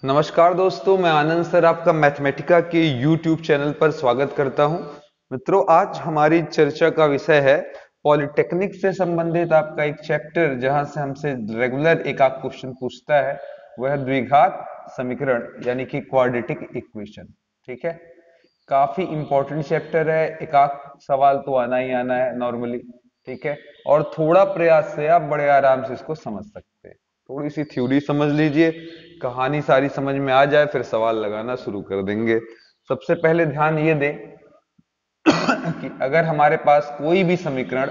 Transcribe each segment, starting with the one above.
नमस्कार दोस्तों, मैं आनंद सर आपका मैथमेटिका के YouTube चैनल पर स्वागत करता हूं। मित्रों, आज हमारी चर्चा का विषय है पॉलिटेक्निक से संबंधित आपका एक चैप्टर, जहां से हमसे रेगुलर एक आप क्वेश्चन पूछता है, वह है द्विघात समीकरण यानी कि क्वाड्रेटिक इक्वेशन। ठीक है, काफी इंपॉर्टेंट चैप्टर है। एक आध सवाल तो आना ही आना है नॉर्मली। ठीक है, और थोड़ा प्रयास से आप बड़े आराम से इसको समझ सकते हैं। थोड़ी सी थ्योरी समझ लीजिए, कहानी सारी समझ में आ जाए, फिर सवाल लगाना शुरू कर देंगे। सबसे पहले ध्यान ये दें कि अगर हमारे पास कोई भी समीकरण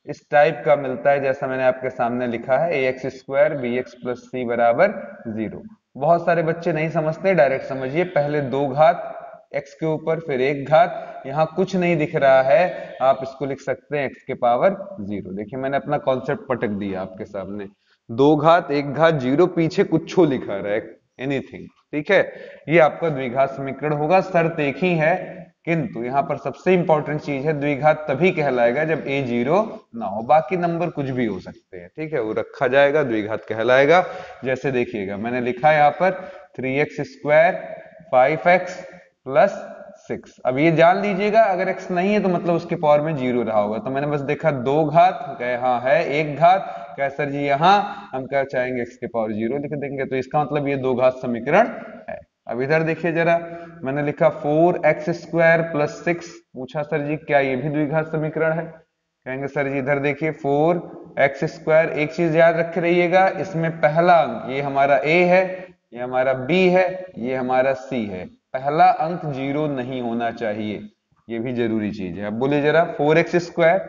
इस टाइप का मिलता है, जैसा मैंने आपके सामने लिखा है, A X square B X plus C बराबर 0। बहुत सारे बच्चे नहीं समझते, डायरेक्ट समझिए। पहले दो घात एक्स के ऊपर, फिर एक घात, यहाँ कुछ नहीं दिख रहा है, आप इसको लिख सकते हैं एक्स के पावर 0। देखिए, मैंने अपना कॉन्सेप्ट पटक दिया आपके सामने। दो घात, एक घात, 0, पीछे कुछ लिखा रहा है, एनीथिंग। ठीक है, ये आपका द्विघात समीकरण होगा। शर्त एक ही है, किंतु यहाँ पर सबसे इंपॉर्टेंट चीज है, द्विघात तभी कहलाएगा जब ए 0 ना हो। बाकी नंबर कुछ भी हो सकते हैं, ठीक है, वो रखा जाएगा, द्विघात कहलाएगा। जैसे देखिएगा, मैंने लिखा है यहाँ पर 3x स्क्वायर 5x प्लस 6। अब ये जान लीजिएगा, अगर x नहीं है तो मतलब उसके पावर में 0 रहा होगा। तो मैंने बस देखा दो घात, कहे हाँ है एक घात, कहे सर जी यहाँ हम क्या चाहेंगे x के पावर 0 लिख देंगे, तो इसका मतलब ये दो घात समीकरण है। अब इधर देखिए जरा, मैंने लिखा 4x स्क्वायर प्लस 6। पूछा सर जी क्या ये भी द्विघात समीकरण है? कहेंगे सर जी इधर देखिए 4x स्क्वायर। एक चीज याद रख रहिएगा, इसमें पहला अंक ये हमारा a है, ये हमारा b है, ये हमारा c है। पहला अंक 0 नहीं होना चाहिए, ये भी जरूरी चीज है। अब बोलिए जरा, 4x स्क्वायर,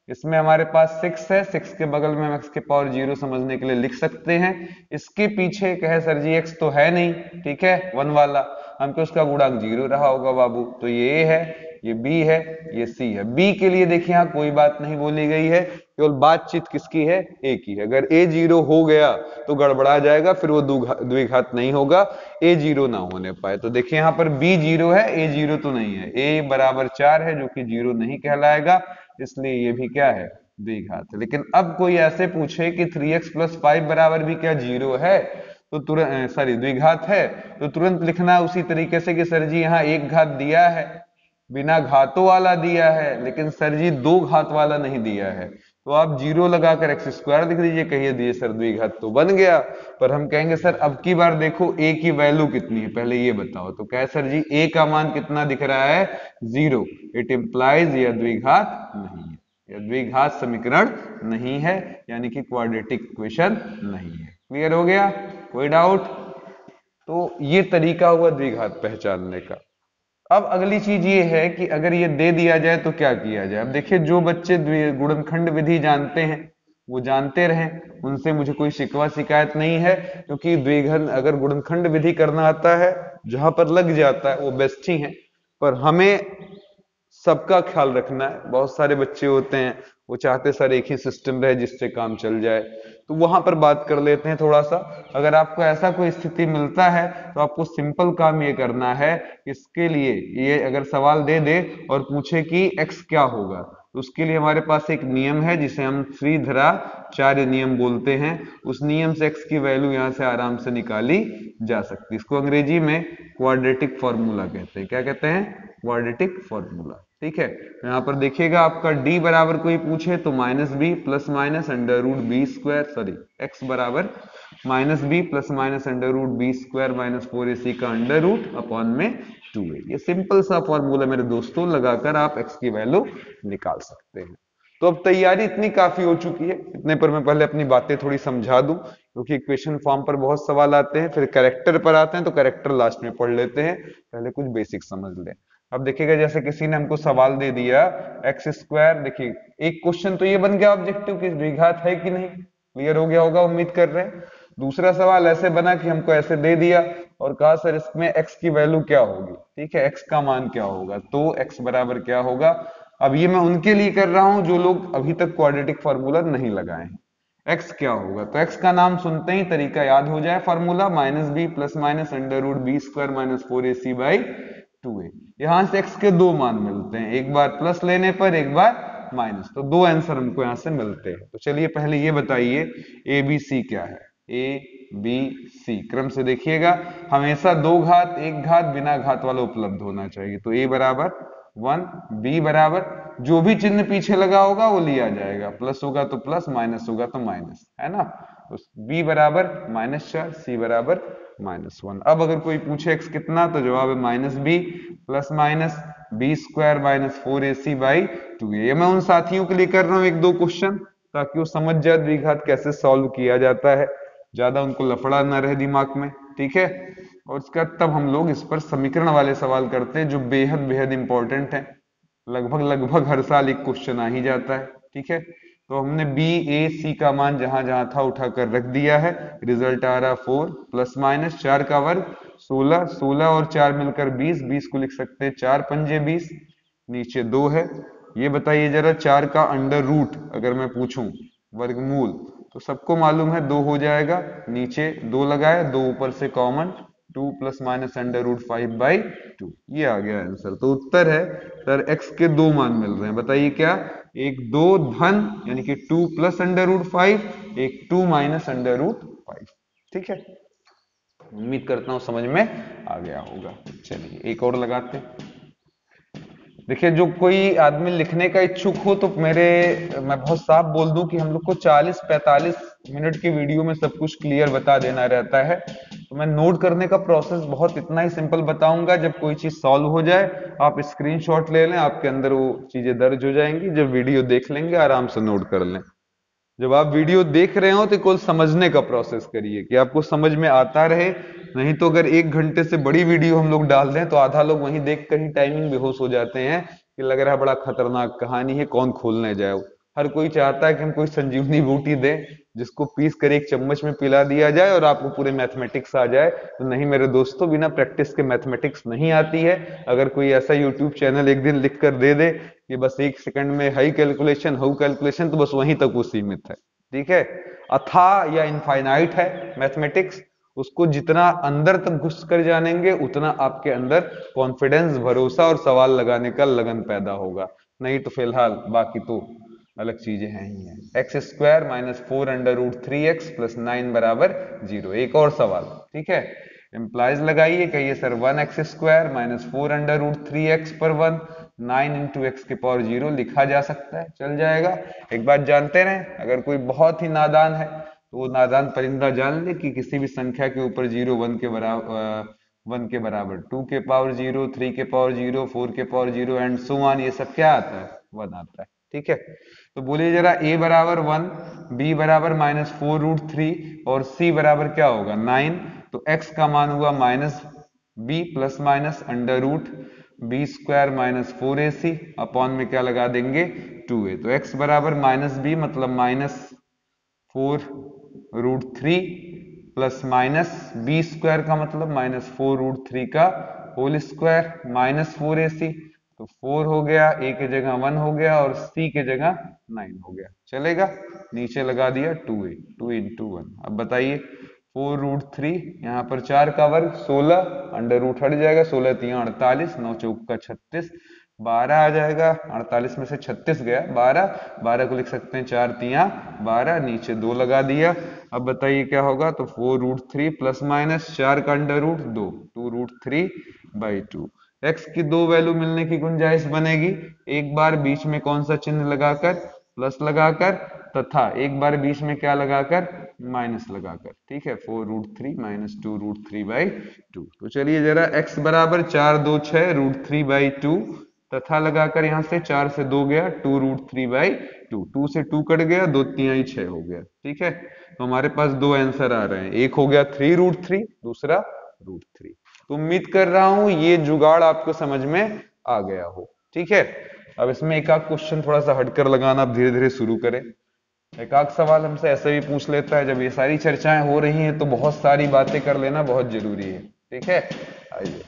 इसमें हमारे पास 6 है, 6 के बगल में हम x के पावर 0 समझने के लिए लिख सकते हैं। इसके पीछे कहे सर जी x तो है नहीं, ठीक है, 1 वाला, हमको उसका गुणांक 0 रहा होगा बाबू। तो ये a है, ये b है, ये c है। b के लिए देखिए यहाँ कोई बात नहीं बोली गई है, केवल बातचीत किसकी है? a की है। अगर a 0 हो गया तो गड़बड़ा जाएगा, फिर वो द्विघात नहीं होगा, a 0 ना होने पाए। तो देखिए यहाँ पर b 0 है, a 0 तो नहीं है। a बराबर 4 है, जो कि 0 नहीं कहलाएगा, इसलिए ये भी क्या है? द्विघात है। लेकिन अब कोई ऐसे पूछे कि 3x प्लस 5 बराबर भी क्या 0 है, तो तुरंत सॉरी द्विघात है, तो तुरंत लिखना है उसी तरीके से कि सर जी यहाँ एक घात दिया है, बिना घातों वाला दिया है, लेकिन सर जी दो घात वाला नहीं दिया है। तो आप 0 लगाकर एक्स स्क्वायर लिख दीजिए, कहिए दिए सर द्विघात तो बन गया। पर हम कहेंगे सर अब की बार देखो a की वैल्यू कितनी है, पहले ये बताओ। तो कहे सर जी a का मान कितना दिख रहा है? 0। इट इंप्लाइज यह द्विघात नहीं है, यह द्विघात समीकरण नहीं है, यानी कि क्वाड्रेटिक इक्वेशन नहीं है। क्लियर हो गया? कोई डाउट? तो ये तरीका हुआ द्विघात पहचानने का। अब अगली चीज ये है कि अगर ये दे दिया जाए तो क्या किया जाए। अब देखिए, जो बच्चे गुणनखंड विधि जानते हैं वो जानते रहें, उनसे मुझे कोई शिकवा शिकायत नहीं है, क्योंकि द्विघन अगर गुणनखंड विधि करना आता है, जहां पर लग जाता है वो बेस्ट ही है। पर हमें सबका ख्याल रखना है। बहुत सारे बच्चे होते हैं वो चाहते सर एक ही सिस्टम रहे जिससे काम चल जाए, तो वहां पर बात कर लेते हैं थोड़ा सा। अगर आपको ऐसा कोई स्थिति मिलता है तो आपको सिंपल काम ये करना है, इसके लिए ये अगर सवाल दे दे और पूछे कि x क्या होगा, तो उसके लिए हमारे पास एक नियम है जिसे हम श्रीधराचार्य नियम बोलते हैं। उस नियम से x की वैल्यू यहां से आराम से निकाली जा सकती है। इसको अंग्रेजी में क्वाड्रेटिक फॉर्मूला कहते हैं। क्या कहते हैं? Quadratic formula. ठीक है, यहाँ पर देखिएगा आपका d बराबर कोई पूछे तो minus b plus minus under root b square, sorry x बराबर minus b plus minus under root b square minus 4ac का अंडर रूट अपॉन में 2a। ये सिंपल सा फॉर्मूला मेरे दोस्तों, लगाकर आप x की वैल्यू निकाल सकते हैं। तो अब तैयारी इतनी काफी हो चुकी है, इतने पर मैं पहले अपनी बातें थोड़ी समझा दूं, क्योंकि इक्वेशन फॉर्म पर बहुत सवाल आते हैं, फिर कैरेक्टर पर आते हैं, तो कैरेक्टर लास्ट में पढ़ लेते हैं, पहले कुछ बेसिक समझ लें। अब देखिएगा, जैसे किसी ने हमको सवाल दे दिया एक्स स्क्वायर, देखिए एक क्वेश्चन तो ये बन गया ऑब्जेक्टिव कि द्विघात है कि नहीं। क्लियर हो गया होगा उम्मीद कर रहे हैं। दूसरा सवाल ऐसे बना कि हमको ऐसे दे दिया और कहा सर इसमें x की वैल्यू क्या होगी, ठीक है, x का मान क्या होगा, तो x बराबर क्या होगा। अब ये मैं उनके लिए कर रहा हूं जो लोग अभी तक क्वाड्रेटिक फॉर्मूला नहीं लगाए हैं। x क्या होगा, तो x का नाम सुनते ही तरीका याद हो जाए, formula minus b plus minus under root b square minus 4ac by 2a। यहां से x के दो मान मिलते हैं, एक बार प्लस लेने पर एक बार माइनस, तो दो आंसर हमको यहां से मिलते हैं। तो चलिए पहले ये बताइए ए बी सी क्या है। ए बी सी क्रम से देखिएगा। हमेशा दो घात एक घात बिना घात वाला उपलब्ध होना चाहिए। तो ए बराबर 1, बी बराबर जो भी चिन्ह पीछे लगा होगा वो लिया जाएगा, प्लस होगा तो प्लस, माइनस होगा तो माइनस, है ना। तो बी बराबर -4, सी बराबर -1। अब अगर कोई पूछे x कितना, तो जवाब है -b plus minus b square minus 4ac/2a। ये मैं उन साथियों के लिए कर रहा हूँ एक दो क्वेश्चन, ताकि वो समझ जाए द्विघात कैसे सॉल्व किया जाता है, ज्यादा उनको लफड़ा ना रहे दिमाग में, ठीक है। और उसका तब हम लोग इस पर समीकरण वाले सवाल करते हैं जो बेहद बेहद इंपॉर्टेंट है। लगभग लगभग हर साल एक क्वेश्चन आ ही जाता है, ठीक है। तो हमने बी ए सी का मान जहां जहां था उठाकर रख दिया है। रिजल्ट आ रहा 4 प्लस माइनस 4 का वर्ग 16, 16 और 4 मिलकर 20, 20 को लिख सकते हैं 4 पंजे 20, नीचे 2 है। ये बताइए जरा 4 का अंडर रूट अगर मैं पूछूं वर्गमूल, तो सबको मालूम है 2 हो जाएगा, नीचे 2 लगाए, 2 ऊपर से कॉमन, 2 प्लस माइनस √5/2, ये आ गया आंसर। तो उत्तर है सर x के दो मान मिल रहे हैं, बताइए क्या। एक 2 धन यानी कि 2 प्लस √5, एक 2 माइनस √5, ठीक है। उम्मीद करता हूं समझ में आ गया होगा। चलिए एक और लगाते हैं। देखिए जो कोई आदमी लिखने का इच्छुक हो तो मैं बहुत साफ बोल दूं कि हम लोग को 40-45 मिनट की वीडियो में सब कुछ क्लियर बता देना रहता है। तो मैं नोट करने का प्रोसेस बहुत इतना ही सिंपल बताऊंगा। जब कोई चीज सॉल्व हो जाए आप स्क्रीनशॉट ले लें, आपके अंदर वो चीजें दर्ज हो जाएंगी। जब वीडियो देख लेंगे आराम से नोट कर लें। जब आप वीडियो देख रहे हो तो केवल समझने का प्रोसेस करिए कि आपको समझ में आता रहे। नहीं तो अगर 1 घंटे से बड़ी वीडियो हम लोग डाल दें तो आधा लोग वहीं देख कर ही टाइमिंग बेहोश हो जाते हैं कि लग रहा है बड़ा खतरनाक कहानी है, कौन खोलने जाए। हर कोई चाहता है कि हम कोई संजीवनी बूटी दें जिसको पीस कर एक चम्मच में पिला दिया जाए और आपको पूरे मैथमेटिक्स आ जाए। तो नहीं मेरे दोस्तों, बिना प्रैक्टिस के मैथमेटिक्स नहीं आती है। अगर कोई ऐसा यूट्यूब चैनल एक दिन लिख कर दे दे कि बस 1 सेकंड में हाई कैलकुलेशन हाउ कैलकुलेशन, तो बस वहीं तक वो सीमित है, ठीक है। अथाह या इनफाइनाइट है मैथमेटिक्स। उसको जितना अंदर तक घुस कर जानेंगे उतना आपके अंदर कॉन्फिडेंस, भरोसा और सवाल लगाने का लगन पैदा होगा। नहीं तो फिलहाल बाकी तो अलग चीजें हैं ही हैं। x² माइनस 4√3x प्लस 9 बराबर 0। एक और सवाल, ठीक है। इंप्लाइज लगाइए, कहिए सर 1x² माइनस 4√3x पर 1, 9 इंटू एक्स के पावर 0 लिखा जा सकता है, चल जाएगा। एक बात जानते रहे, अगर कोई बहुत ही नादान है तो वो नादान परिंदा जान ले कि किसी भी संख्या के ऊपर 0 1 के बराबर, 2 के पावर 0, 3 के पावर 0, 4 के पावर 0 एंड सो ऑन, ये सब क्या आता है, 1 आता है, ठीक है। तो बोलिए जरा a बराबर 1, b बराबर -4√3 और c बराबर क्या होगा 9। तो x का मान हुआ -b plus minus √b² minus 4ac upon में क्या लगा देंगे 2a। तो x बराबर -b मतलब -4√3 प्लस माइनस b² का मतलब -4√3 का होल स्क्वायर माइनस 4ac। तो 4 हो गया, a की जगह 1 हो गया और c की जगह 9 हो गया, चलेगा। नीचे लगा दिया 2a, 2 इंटू 1। अब बताइए 4√3, यहाँ पर 4 का वर्ग 16, अंडर रूट हट जाएगा, 16 तिया 48, 9 चौका 36, 12 आ जाएगा। 48 में से 36 गया 12, 12 को लिख सकते हैं 4 तिया 12, नीचे 2 लगा दिया। अब बताइए क्या होगा, तो 4√3 प्लस माइनस 4 का अंडर रूट 2, 2√3/2। x की दो वैल्यू मिलने की गुंजाइश बनेगी, एक बार बीच में कौन सा चिन्ह लगाकर, प्लस लगाकर, तथा एक बार बीच में क्या लगाकर, माइनस लगाकर, ठीक है। 4√3 माइनस 2√3/2। तो चलिए जरा x बराबर 4 2 6 √3/2 तथा लगाकर यहां से 4 से 2 गया 2√3/2, 2 से 2 कट गया, 2 तिहाई 6 हो गया, ठीक है। तो हमारे पास दो आंसर आ रहे हैं, एक हो गया 3√3, दूसरा √3। तो उम्मीद कर रहा हूं ये जुगाड़ आपको समझ में आ गया हो, ठीक है। अब इसमें एक आध क्वेश्चन थोड़ा सा हटकर लगाना आप धीरे धीरे शुरू करें। एक आध सवाल हमसे ऐसे भी पूछ लेता है, जब ये सारी चर्चाएं हो रही हैं तो बहुत सारी बातें कर लेना बहुत जरूरी है, ठीक है। आइए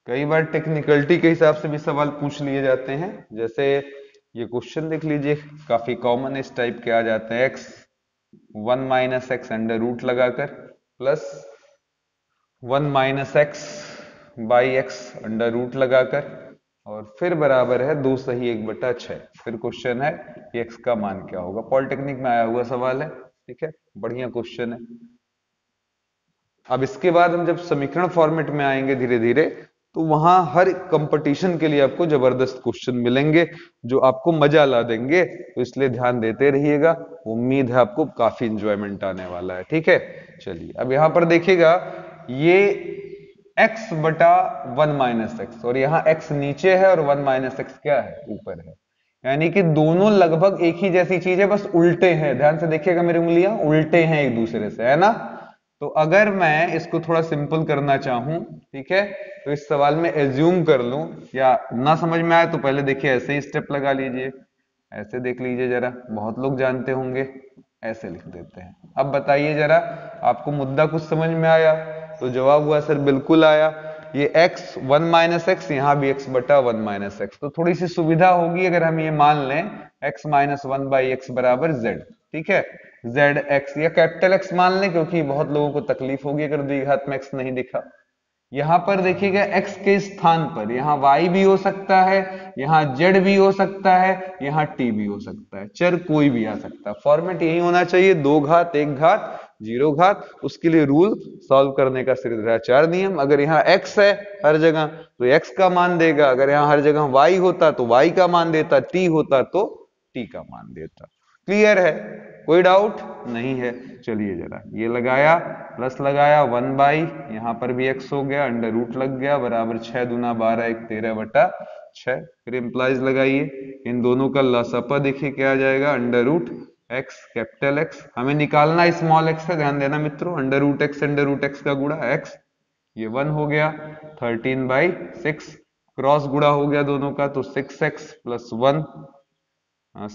कई बार टेक्निकलिटी के हिसाब से भी सवाल पूछ लिए जाते हैं। जैसे ये क्वेश्चन देख लीजिए, काफी कॉमन इस टाइप के आ जाते हैं। x 1 minus X under root लगाकर plus 1 minus X by X under root लगाकर और फिर बराबर है 2 सही 1/6। फिर क्वेश्चन है कि x का मान क्या होगा। पॉलिटेक्निक में आया हुआ सवाल है, ठीक है, बढ़िया क्वेश्चन है। अब इसके बाद हम जब समीकरण फॉर्मेट में आएंगे धीरे धीरे, तो वहां हर कंपटीशन के लिए आपको जबरदस्त क्वेश्चन मिलेंगे जो आपको मजा ला देंगे, तो इसलिए ध्यान देते रहिएगा। उम्मीद है आपको काफी इंजॉयमेंट आने वाला है, ठीक है। चलिए अब यहां पर देखिएगा, ये x बटा 1 - x, और यहाँ x नीचे है और 1 - x क्या है, ऊपर है। यानी कि दोनों लगभग एक ही जैसी चीज है, बस उल्टे हैं। ध्यान से देखिएगा, मेरी उंगलियां उल्टे हैं एक दूसरे से, है ना। तो अगर मैं इसको थोड़ा सिंपल करना चाहूं, ठीक है, तो इस सवाल में एज्यूम कर लूं, या ना समझ में आए तो पहले देखिए ऐसे ही स्टेप लगा लीजिए। ऐसे देख लीजिए जरा, बहुत लोग जानते होंगे। ऐसे लिख देते हैं। अब बताइए जरा, आपको मुद्दा कुछ समझ में आया? तो जवाब हुआ सर बिल्कुल आया। ये x 1 - x, यहाँ भी x बटा 1 - x, तो थोड़ी सी सुविधा होगी अगर हम ये मान लें x - 1/x बराबर z, ठीक है। z x या कैपिटल X मान लें, क्योंकि बहुत लोगों को तकलीफ होगी अगर द्विघात में x नहीं दिखा। यहां पर देखिएगा x के स्थान पर यहाँ y भी हो सकता है, यहाँ z भी हो सकता है, यहाँ t भी हो सकता है, चर कोई भी आ सकता है। फॉर्मेट यही होना चाहिए, 2 घात 1 घात 0 घात। उसके लिए रूल सॉल्व करने का श्रीधराचार्य नियम, अगर यहाँ x है हर जगह तो x का मान देगा, अगर यहाँ हर जगह y होता तो y का मान देता, t होता तो t का मान देता। क्लियर है, कोई डाउट नहीं है। चलिए जरा ये लगाया, प्लस लगाया 1/, यहां पर भी x हो गया, अंडर रूट लग गया, बराबर 6 दूना 12 1 13/6। फिर इंप्लाइज लगाइए, इन दोनों का लसापा देखिए क्या आ जाएगा, under root x capital X। हमें निकालना स्मॉल x है, ध्यान देना मित्रों, अंडर रूट x का गुणा x, ये 1 हो गया, 13/6, क्रॉस गुणा हो गया दोनों का, तो 6x + 1,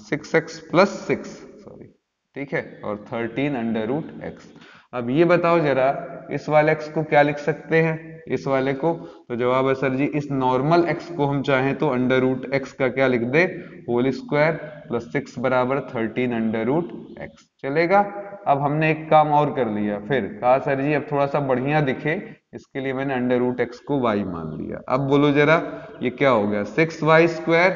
6x + 6, सॉरी, ठीक है, और 13 अंडर रूट x। अब ये बताओ जरा, इस वाले x को क्या लिख सकते हैं, इस वाले को? तो जवाब है सर जी, इस नॉर्मल x को हम चाहें तो अंडर रूट x का क्या लिख दे, होल स्क्वायर + 6 बराबर 13 अंडर रूट x, चलेगा। अब हमने एक काम और कर लिया, फिर कहा सर जी अब थोड़ा सा बढ़िया दिखे, इसके लिए मैंने अंडर रूट x को y मान लिया। अब बोलो जरा, ये क्या हो गया, 6y²,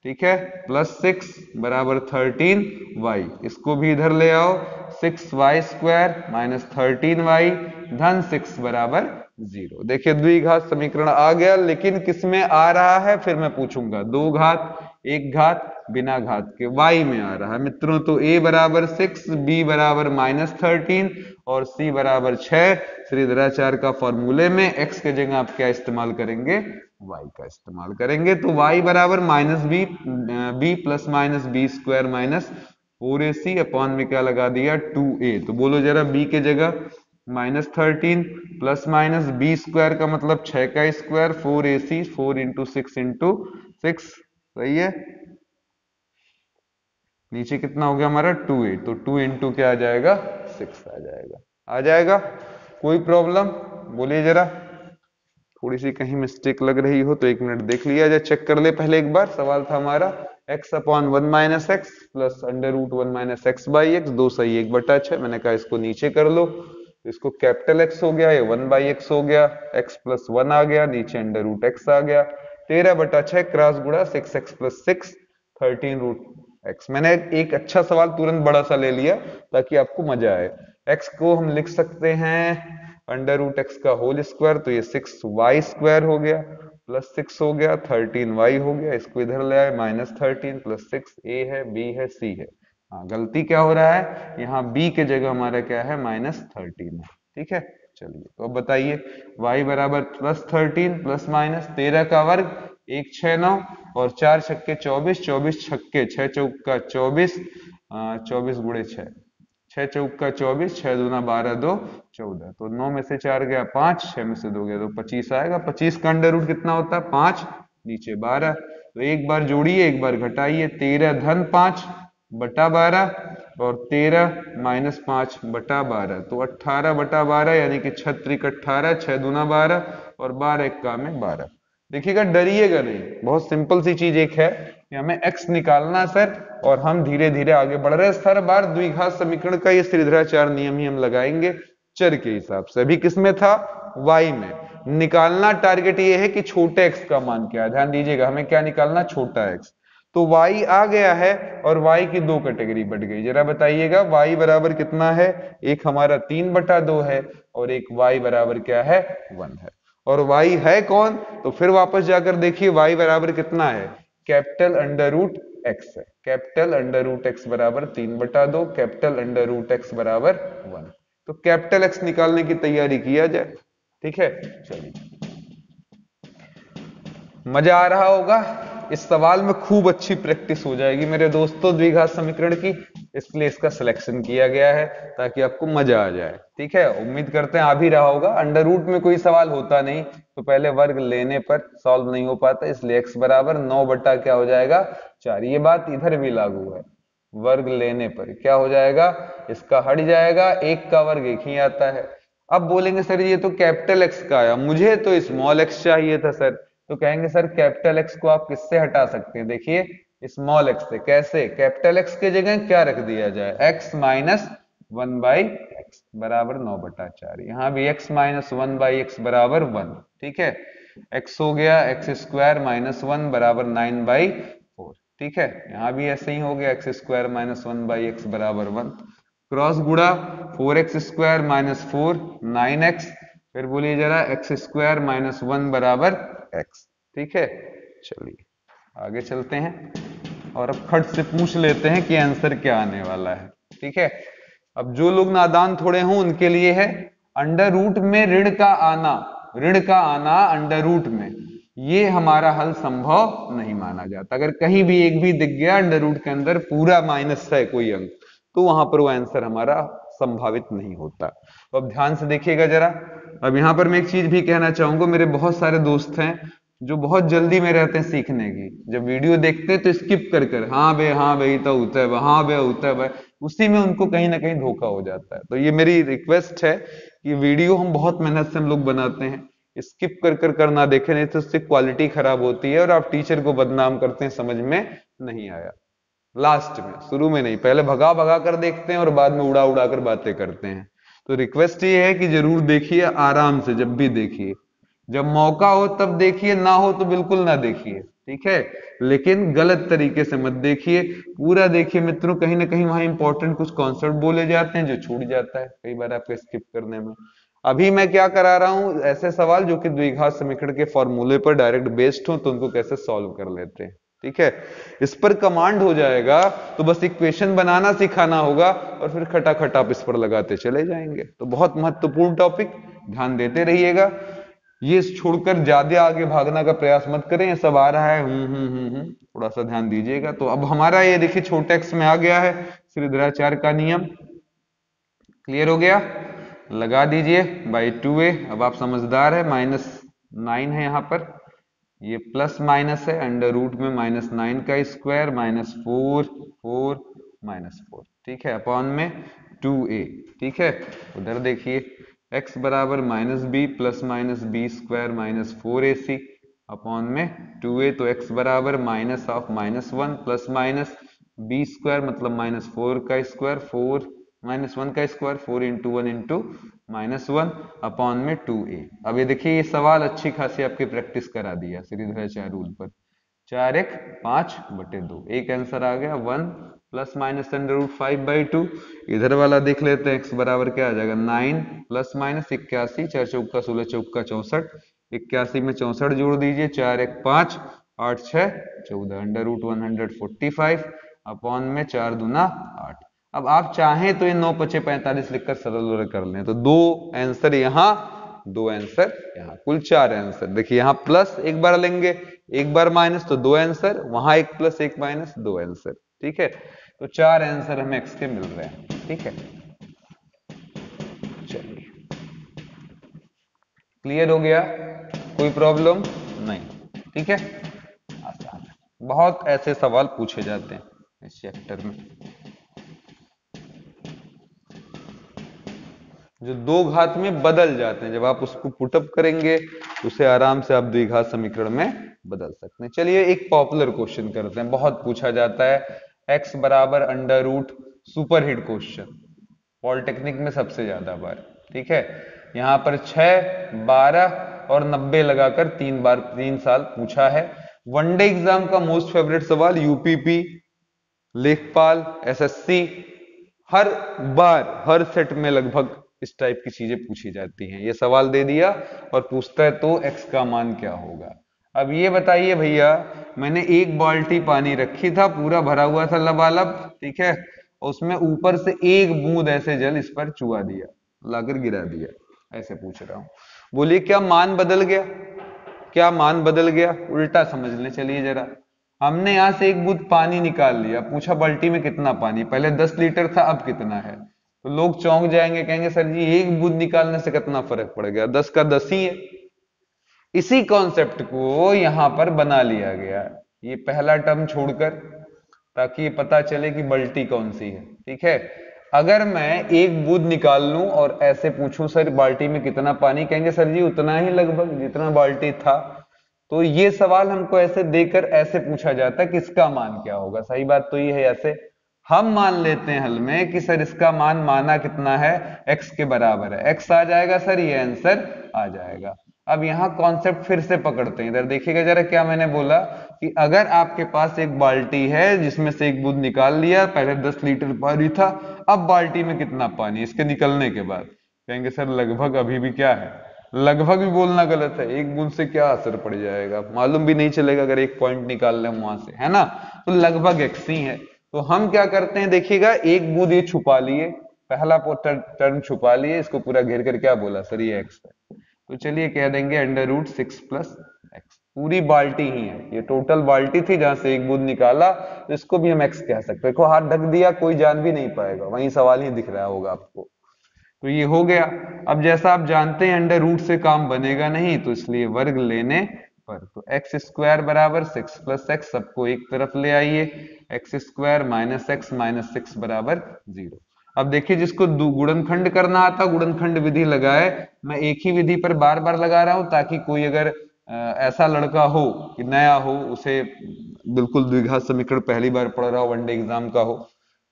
ठीक है, +6 बराबर 13y, इसको भी इधर ले आओ, 6y² - 13y धन 6 बराबर 0। देखिए द्विघात समीकरण आ गया, लेकिन किसमें आ रहा है फिर मैं पूछूंगा, 2 घात 1 घात बिना घात के y में आ रहा है मित्रों। तो a बराबर 6, b बराबर -13 और c बराबर 6। श्रीधराचार्य का फॉर्मूले में x के जगह आप क्या इस्तेमाल करेंगे, y का इस्तेमाल करेंगे। तो y बराबर -b + -b² -4ac अपॉन में क्या लगा दिया, 2a। तो बोलो जरा b के जगह -13 + -b² का मतलब 6 का स्क्वायर, 4ac, 4 × 6 × 6, सही है। नीचे कितना हो गया हमारा, 2a, तो 2 × क्या आ जाएगा, 6 आ जाएगा। आ जाएगा, कोई प्रॉब्लम? बोलिए जरा, थोड़ी सी कहीं मिस्टेक लग रही हो तो 1 मिनट देख लिया जाए, चेक कर ले पहले एक बार। सवाल था हमारा x/1 - x + under root 1 - x/x, 2 सही 1/6। मैंने कहा इसको नीचे कर लो, तो इसको कैपिटल X हो गया, ये 1/x हो गया, x + 1 आ गया, नीचे अंडर रूट x आ गया, 13/6 क्रॉस गुणा 6x + 6 13√x। मैंने एक अच्छा सवाल तुरंत बड़ा सा ले लिया ताकि आपको मजा आए। x को हम लिख सकते हैं अंडर रूट x का होल स्क्वायर, तो ये 6y² हो गया, +6 हो गया, 13y हो गया, इसको इधर ले आए, -13 + 6, a है, b है, c है। हाँ, गलती क्या हो रहा है, यहाँ b के जगह हमारा क्या है, -13 है, ठीक है। चलिए तो अब बताइए, y बराबर +13 ± 13 का वर्ग 1 6 9 और 4 छक्के 24, 24 छक्के 6 चौका 24, 24 गुणे 6, 6 चौका 24, 6 दूना 12 2 14, तो 9 में से 4 गया 5, 6 में से 2 गया तो 25 आएगा। 25 का अंडर रूट कितना होता है, 5, नीचे 12, तो एक बार जोड़िए एक बार घटाइए, 13 धन 5 बटा 12 और 13 - 5 बटा 12, तो 18/12, यानी कि 6 त्रिक 18, 6 दूना 12 और 12 एक्का में 12। देखिएगा डरिएगा नहीं, बहुत सिंपल सी चीज एक है कि हमें x निकालना सर, और हम धीरे धीरे आगे बढ़ रहे हैं। हर बार द्विघात समीकरण का ये श्रीधराचार्य नियम ही हम लगाएंगे चर के हिसाब से। अभी किसमें था, y में, निकालना टारगेट ये है कि छोटे x का मान क्या है। ध्यान दीजिएगा, हमें क्या निकालना, छोटा x। तो y आ गया है और y की दो कैटेगरी बढ़ गई। जरा बताइएगा y बराबर कितना है, एक हमारा 3/2 है और एक y बराबर क्या है, 1 है। और y है कौन, तो फिर वापस जाकर देखिए y बराबर कितना है, कैपिटल अंडर रूट x है। कैपिटल अंडर रूट x बराबर 3/2, कैपिटल अंडर रूट x बराबर 1। तो कैपिटल x निकालने की तैयारी किया जाए। ठीक है, चलिए, मजा आ रहा होगा। इस सवाल में खूब अच्छी प्रैक्टिस हो जाएगी मेरे दोस्तों द्विघात समीकरण की, इसलिए इसका सिलेक्शन किया गया है ताकि आपको मजा आ जाए। ठीक है, उम्मीद करते हैं आ भी रहा होगा। अंडर रूट में कोई सवाल होता नहीं तो पहले वर्ग लेने पर सॉल्व नहीं हो पाता, इसलिए x बराबर 9 बटा क्या हो जाएगा, 4। ये बात इधर भी लागू है, वर्ग लेने पर क्या हो जाएगा, इसका हट जाएगा, एक का वर्ग एक ही आता है। अब बोलेंगे सर ये तो कैपिटल एक्स का आया, मुझे तो स्मॉल एक्स चाहिए था सर। तो कहेंगे सर कैपिटल एक्स को आप किससे हटा सकते हैं, देखिए स्मॉल एक्स से। कैसे, कैपिटल एक्स के जगह क्या रख दिया जाए, x माइनस 1/x बराबर 9/4। यहाँ भी x माइनस 1/x बराबर 1। ठीक है, x हो गया x² माइनस 1 बराबर 9/4। ठीक है, यहाँ भी ऐसे ही हो गया x² माइनस 1/x बराबर 1। क्रॉस गुणा 4x² माइनस 4 9x, फिर बोलिए जरा x² माइनस 1 बराबर x। ठीक है, चलिए आगे चलते हैं और अब खट से पूछ लेते हैं कि आंसर क्या आने वाला है। ठीक है, अब जो लोग नादान थोड़े हों उनके लिए है, अंडर रूट में ऋण का आना, ऋण का आना अंडर रूट में, ये हमारा हल संभव नहीं माना जाता। अगर कहीं भी एक भी दिख गया अंडर रूट के अंदर पूरा माइनस है कोई अंक, तो वहां पर वो आंसर हमारा संभावित नहीं होता। तो अब ध्यान से देखिएगा जरा। अब यहां पर मैं एक चीज भी कहना चाहूंगा, मेरे बहुत सारे दोस्त हैं जो बहुत जल्दी में रहते हैं सीखने की, जब वीडियो देखते हैं तो स्किप कर कर हाँ बे तो होता है, हाँ बे होता है, उसी में उनको कहीं ना कहीं धोखा हो जाता है। तो ये मेरी रिक्वेस्ट है कि वीडियो हम बहुत मेहनत से हम लोग बनाते हैं, स्किप कर कर ना देखें, नहीं तो उससे क्वालिटी खराब होती है और आप टीचर को बदनाम करते हैं, समझ में नहीं आया। लास्ट में, शुरू में नहीं, पहले भगा भगा कर देखते हैं और बाद में उड़ा उड़ा कर बातें करते हैं। तो रिक्वेस्ट ये है कि जरूर देखिए, आराम से, जब भी देखिए, जब मौका हो तब देखिए, ना हो तो बिल्कुल ना देखिए। ठीक है, लेकिन गलत तरीके से मत देखिए, पूरा देखिए मित्रों। कहीं ना कहीं वहां इंपॉर्टेंट कुछ कॉन्सेप्ट बोले जाते हैं जो छूट जाता है कई बार आपको स्किप करने में। अभी मैं क्या करा रहा हूं, ऐसे सवाल जो कि द्विघात समीकरण के फॉर्मूले पर डायरेक्ट बेस्ड हो, तो उनको कैसे सॉल्व कर लेते हैं। ठीक है, इस पर कमांड हो जाएगा तो बस इक्वेशन बनाना सिखाना होगा और फिर खटाखट आप इस पर लगाते चले जाएंगे। तो बहुत महत्वपूर्ण टॉपिक, ध्यान देते रहिएगा। ये छोड़कर ज्यादा आगे भागना का प्रयास मत करें, ये सब आ रहा है थोड़ा सा ध्यान दीजिएगा। तो अब हमारा ये देखिए छोटे एक्स में आ गया है श्रीधराचार्य का नियम, क्लियर हो गया, लगा दीजिए बाई 2a। अब आप समझदार है, -9 है यहाँ पर, ये प्लस माइनस है, अंडर रूट में -9 का स्क्वायर माइनस 4 -4। ठीक है, अपॉन में 2a। ठीक है, उधर देखिए x बराबर -b plus minus b² minus 4ac upon में 2a। तो x बराबर minus of -1 plus minus b² मतलब -4 का स्क्वायर, 4 -1 का स्क्वायर, 4 इंटू 1 इंटू -1 अपॉन में 2a। अब ये देखिए ये सवाल अच्छी खासी आपकी प्रैक्टिस करा दिया श्रीधराचार्य रूल पर। 4 1 5/2, एक आंसर आ गया 1 प्लस माइनस अंडर रूट 5/2। इधर वाला देख लेते हैं, x बराबर क्या आ जाएगा 9 प्लस माइनस 81, 4 चौका 16 चौका 64, 81 में 64 जोड़ दीजिए, 4 1 5 8 6 14 अंडर रूट 145 अपॉन में 4 दूना 8। अब आप चाहें तो ये 9 5 45 लिखकर सरल कर लें, तो दो आंसर यहाँ, दो आंसर यहाँ, कुल 4 आंसर। देखिए यहाँ प्लस एक बार लेंगे, एक बार माइनस, तो 2 आंसर, वहां एक प्लस एक माइनस, 2 आंसर। ठीक है, तो 4 आंसर हमें एक्स के मिल रहे हैं। ठीक है, चलिए क्लियर हो गया, कोई प्रॉब्लम नहीं। ठीक है, आसान है, बहुत ऐसे सवाल पूछे जाते हैं इस चैप्टर में जो दो घात में बदल जाते हैं, जब आप उसको पुटअप करेंगे तो उसे आराम से आप द्विघात समीकरण में बदल सकते हैं। चलिए एक पॉपुलर क्वेश्चन करते हैं, बहुत पूछा जाता है, x बराबर under root, superhit question, polytechnic में सबसे ज्यादा बार। ठीक है, यहाँ पर 6 12 और 90 लगाकर 3 साल पूछा है। वनडे एग्जाम का मोस्ट फेवरेट सवाल, यूपीपी, लेखपाल, एसएससी, हर बार हर सेट में लगभग इस टाइप की चीजें पूछी जाती हैं। ये सवाल दे दिया और पूछता है तो एक्स का मान क्या होगा। अब ये बताइए भैया, मैंने एक बाल्टी पानी रखी था, पूरा भरा हुआ था लबालब, ठीक है, उसमें ऊपर से एक बूंद ऐसे जल इस पर चुआ दिया, लाकर गिरा दिया, ऐसे पूछ रहा हूं। बोलिए क्या मान बदल गया? क्या मान बदल गया? उल्टा समझ लें चलिए जरा। हमने यहां से एक बूंद पानी निकाल लिया, पूछा बाल्टी में कितना पानी, पहले 10 लीटर था अब कितना है, तो लोग चौंक जाएंगे, कहेंगे सर जी एक बूंद निकालने से कितना फर्क पड़ गया, 10 का 10 ही है। इसी कॉन्सेप्ट को यहां पर बना लिया गया, ये पहला टर्म छोड़कर, ताकि ये पता चले कि बाल्टी कौन सी है, ठीक है। अगर मैं एक बूंद निकाल लूं और ऐसे पूछूं सर बाल्टी में कितना पानी, कहेंगे सर जी उतना ही लगभग जितना बाल्टी था। तो ये सवाल हमको ऐसे देकर ऐसे पूछा जाता है कि इसका मान क्या होगा। सही बात तो ये है, ऐसे हम मान लेते हैं हल में कि सर इसका मान माना कितना है, x के बराबर है, x आ जाएगा सर, ये आंसर आ जाएगा। अब यहां कॉन्सेप्ट फिर से पकड़ते हैं, इधर देखिएगा जरा क्या मैंने बोला कि अगर आपके पास एक बाल्टी है जिसमें से एक बूंद निकाल लिया, पहले 10 लीटर पानी था, अब बाल्टी में कितना पानी इसके निकलने के बाद, कहेंगे सर लगभग अभी भी क्या है, लगभग भी बोलना गलत है, एक बूंद से क्या असर पड़ जाएगा मालूम भी नहीं चलेगा अगर एक पॉइंट निकाल लें वहां से, है ना। तो लगभग x ही है। तो हम क्या करते हैं देखिएगा, एक बूंद ये छुपा लिए, पहला टर्म छुपा लिए, इसको पूरा घेर कर क्या बोला सर ये x है, तो चलिए कह देंगे √6 + x। पूरी बाल्टी ही है, ये टोटल बाल्टी थी जहां से एक बूंद निकाला, तो इसको भी हम x कह सकते हैं। देखो हाथ ढक दिया, कोई जान भी नहीं पाएगा, वहीं सवाल ही दिख रहा होगा आपको। तो ये हो गया। अब जैसा आप जानते हैं √, से काम बनेगा नहीं, तो इसलिए वर्ग लेने पर, तो x² बराबर 6 + x, सबको एक तरफ ले आइए, x² - x - 6 बराबर 0। अब देखिए जिसको गुणनखंड करना आता, गुणनखंड विधि लगाए। मैं एक ही विधि पर बार बार लगा रहा हूं ताकि कोई अगर ऐसा लड़का हो कि नया हो, उसे बिल्कुल द्विघात समीकरण पहली बार पढ़ रहा हो, वनडे एग्जाम का हो,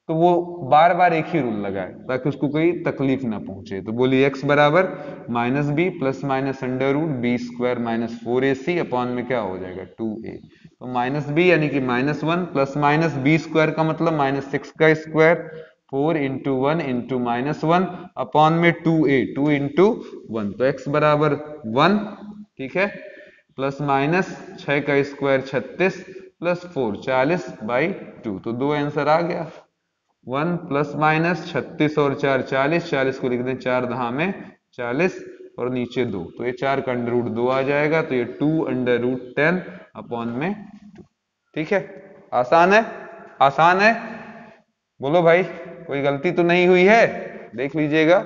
तो वो बार बार एक ही रूल लगाए ताकि उसको कोई तकलीफ ना पहुंचे। तो बोलिए x बराबर -b + √b² - 4ac अपॉन में क्या हो जाएगा 2a। तो -b यानी कि -1 + -b² का मतलब -6 का स्क्वायर, 4 × 1 × -1 अपॉन में 2a, 2 × 1, तो x बराबर 1, ठीक है, प्लस माइनस 6 का स्क्वायर 36 + 4 40/2, तो दो आंसर आ गया। 1 ± 36 और 4 40, 40 को लिख दें 4 दहा में 40 और नीचे 2, तो ये 4 का √2 आ जाएगा, तो ये 2 √10 अपॉन में 2। ठीक है, आसान है, आसान है, बोलो भाई कोई गलती तो नहीं हुई है, देख लीजिएगा,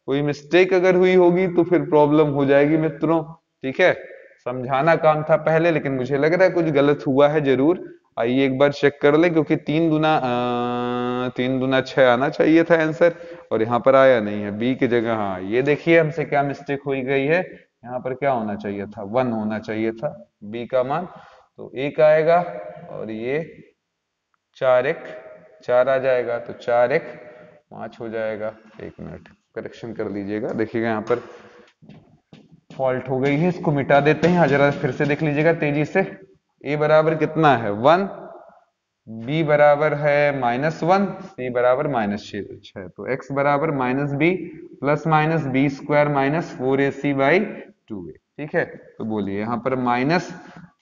कोई मिस्टेक अगर हुई होगी तो फिर प्रॉब्लम हो जाएगी मित्रों। ठीक है, समझाना काम था पहले, लेकिन मुझे लग रहा है कुछ गलत हुआ है जरूर। आइए एक बार चेक कर ले, क्योंकि 3 दूना 6 आना चाहिए था आंसर, और यहाँ पर आया नहीं है, बी की जगह। हाँ ये देखिए हमसे क्या मिस्टेक हुई गई है, यहाँ पर क्या होना चाहिए था, 1 होना चाहिए था बी का मान, तो 1 आएगा, और ये 4 4 आ जाएगा, तो 4 5 हो जाएगा। 1 मिनट करेक्शन कर लीजिएगा, देखिएगा यहाँ पर फॉल्ट हो गई है, इसको मिटा देते हैं, जरा फिर से देख लीजिएगा तेजी से। a बराबर कितना है 1, b बराबर है -1, c बराबर -6, तो x बराबर -b ± b² - 4ac/2a। ठीक है, तो बोलिए यहाँ पर माइनस,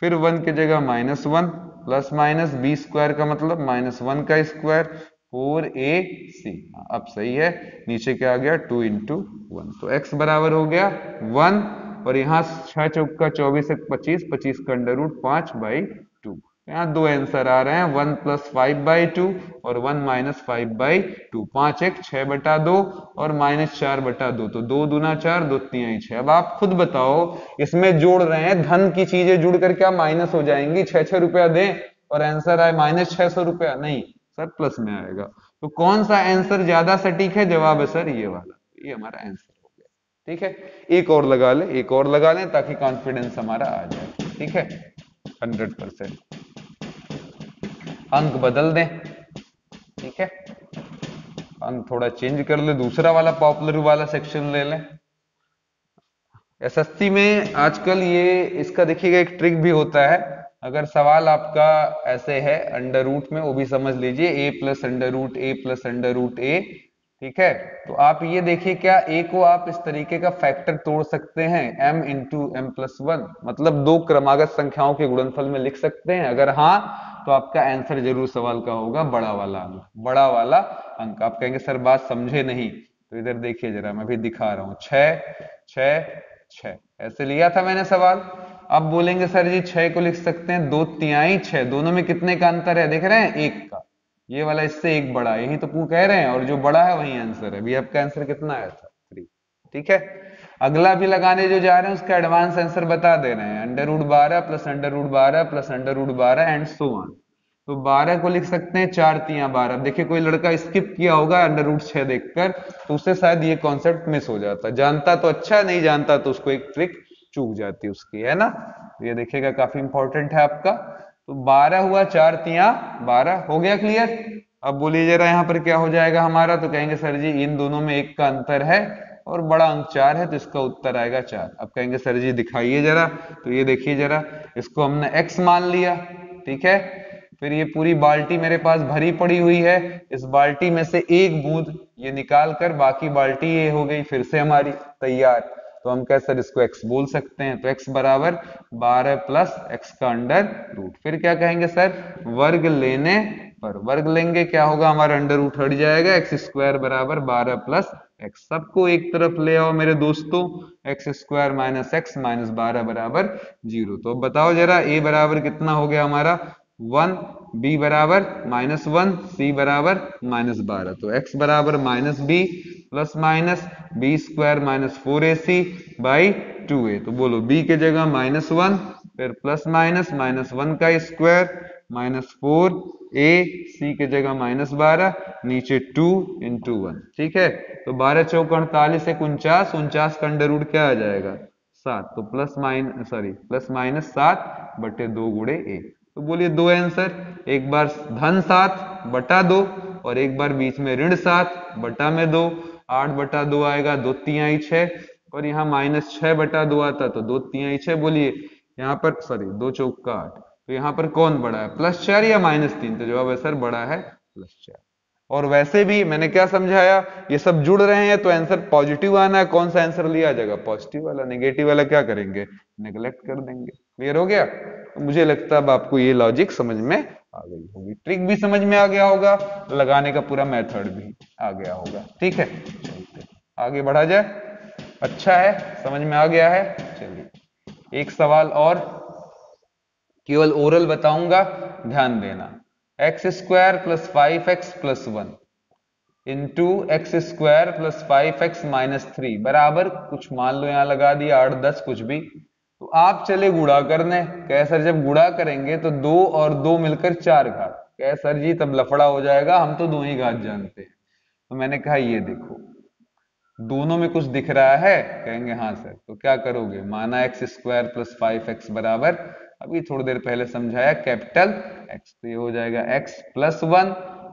फिर 1 की जगह -1 ± b² का मतलब -1 का स्क्वायर 4ac। अब सही है, नीचे क्या आ गया 2 × 1, तो x बराबर हो गया 1, और यहाँ 6 चौका 24 1 25, 25 का √5/2। यहाँ दो आंसर आ रहे हैं, 1 + 5/2 और 1 - 5/2, 5 1 6/2 और -4/2, तो 2 दूना 4, 2 तियां 6। अब आप खुद बताओ, इसमें जोड़ रहे हैं, धन की चीजें जुड़ कर क्या माइनस हो जाएंगी, 6 रुपया दें और आंसर आए -600 रुपया, नहीं सर प्लस में आएगा। तो कौन सा आंसर ज्यादा सटीक है, जवाब है सर ये वाला, ये हमारा आंसर हो गया। ठीक है, एक और लगा ले, एक और लगा लें ताकि कॉन्फिडेंस हमारा आ जाए। ठीक है, 100% अंक बदल दें। ठीक है, अंक थोड़ा चेंज कर ले, दूसरा वाला पॉपुलर वाला सेक्शन ले लें, एसएससी में आजकल ये इसका देखिएगा एक ट्रिक भी होता है। अगर सवाल आपका ऐसे है अंडर रूट में, वो भी समझ लीजिए ए प्लस अंडर रूट ए प्लस अंडर रूट ए, ठीक है। तो आप ये देखिए क्या ए को आप इस तरीके का फैक्टर तोड़ सकते हैं, m into m plus one, मतलब दो क्रमागत संख्याओं के गुणनफल में लिख सकते हैं। अगर हाँ तो आपका आंसर जरूर सवाल का होगा बड़ा वाला अंक, बड़ा वाला अंक। आप कहेंगे सर बात समझे नहीं, तो इधर देखिए जरा, मैं भी दिखा रहा हूं। 6 6 6 ऐसे लिया था मैंने सवाल। अब बोलेंगे सर जी 6 को लिख सकते हैं 2/3 6, दोनों में कितने का अंतर है देख रहे हैं, 1 का। ये वाला इससे एक बड़ा, यही तो कह रहे हैं, और जो बड़ा है वही आंसर है। अभी आपका आंसर कितना आया था, 3, ठीक है। अगला भी लगाने जो जा रहे हैं उसका एडवांस आंसर बता दे रहे हैं, under root 12 plus under root 12 plus under root 12 and so on. तो 12 को लिख सकते हैं 4×3 12। अब देखिए कोई लड़का स्किप किया होगा अंडर रूट 6 देखकर, तो उससे शायद ये कॉन्सेप्ट मिस हो जाता। जानता तो अच्छा, नहीं जानता तो उसको एक ट्रिक चूक जाती उसकी, है ना। ये देखिएगा काफी इंपॉर्टेंट है आपका। तो 12 हुआ, 4×3 12 हो गया, क्लियर। अब बोलिए जरा यहाँ पर क्या हो जाएगा हमारा, तो कहेंगे सर जी इन दोनों में 1 का अंतर है और बड़ा अंक 4 है, तो इसका उत्तर आएगा 4। अब कहेंगे सर जी दिखाइए जरा, तो ये देखिए जरा, इसको हमने x मान लिया, ठीक है। फिर ये पूरी बाल्टी मेरे पास भरी पड़ी हुई है, इस बाल्टी में से एक बूंद ये निकाल कर बाकी बाल्टी ये हो गई फिर से हमारी तैयार। तो हम कह सर इसको x बोल सकते हैं। तो x बराबर 12 प्लस x का अंडर रूट। फिर क्या कहेंगे सर, वर्ग लेने पर, वर्ग लेंगे क्या होगा हमारा, अंडर रूट हट जाएगा, एक्स स्क्वायर बराबर 12 प्लस एक्स। सबको एक तरफ ले आओ मेरे दोस्तों, x square minus x minus 12 बराबर 0। तो अब बताओ जरा a बराबर कितना हो गया हमारा 1, b बराबर -1, c बराबर -12। तो x बराबर -b plus minus b square minus 4ac by 2a। तो बोलो b के जगह -1, फिर प्लस माइनस -1 का स्क्वायर -4a, c के जगह -12, नीचे 2 इंटू 1, ठीक है। तो 12 चौक 48, 49, 49 का अंडर रूट क्या आ जाएगा 7। तो प्लस माइनस 7 बटे 2 गुणे a। तो बोलिए दो आंसर, एक बार धन 7 बटा 2 और एक बार बीच में ऋण 7 बटा में 2। 8 बटा 2 आएगा 2×3 6, और यहाँ -6 बटा 2 आता तो 2×3 6। बोलिए यहाँ पर 2 चौक का 8, तो यहाँ पर कौन बड़ा है, +4 या -3? तो जवाब है सर बड़ा है +4। और वैसे भी मैंने क्या समझाया, ये सब जुड़ रहे हैं तो आंसर पॉजिटिव आना है। कौन सा आंसर लिया जाएगा, पॉजिटिव वाला। नेगेटिव वाला क्या करेंगे, नेग्लेक्ट कर देंगे। क्लियर हो गया। तो मुझे लगता है अब आपको ये लॉजिक समझ में आ गई होगी, ट्रिक भी समझ में आ गया होगा, लगाने का पूरा मेथड भी आ गया होगा, ठीक है। चलते आगे बढ़ा जाए, अच्छा है, समझ में आ गया है। चलिए एक सवाल और, केवल ओरल बताऊंगा, ध्यान देना। X square plus 5x plus 1 into x square plus 5x minus 3 बराबर कुछ मान लो यहां लगा दिया 8 10 कुछ भी। तो आप चले गुणा करने, कहे सर जब गुणा करेंगे तो 2 और 2 मिलकर 4 घात, कहे सर जी तब लफड़ा हो जाएगा, हम तो 2 ही घात जानते हैं। तो मैंने कहा ये देखो दोनों में कुछ दिख रहा है, कहेंगे हाँ सर। तो क्या करोगे, माना एक्स स्क्वायर प्लस 5x बराबर, अभी थोड़ी देर पहले समझाया, कैपिटल x। तो ये हो जाएगा x प्लस 1,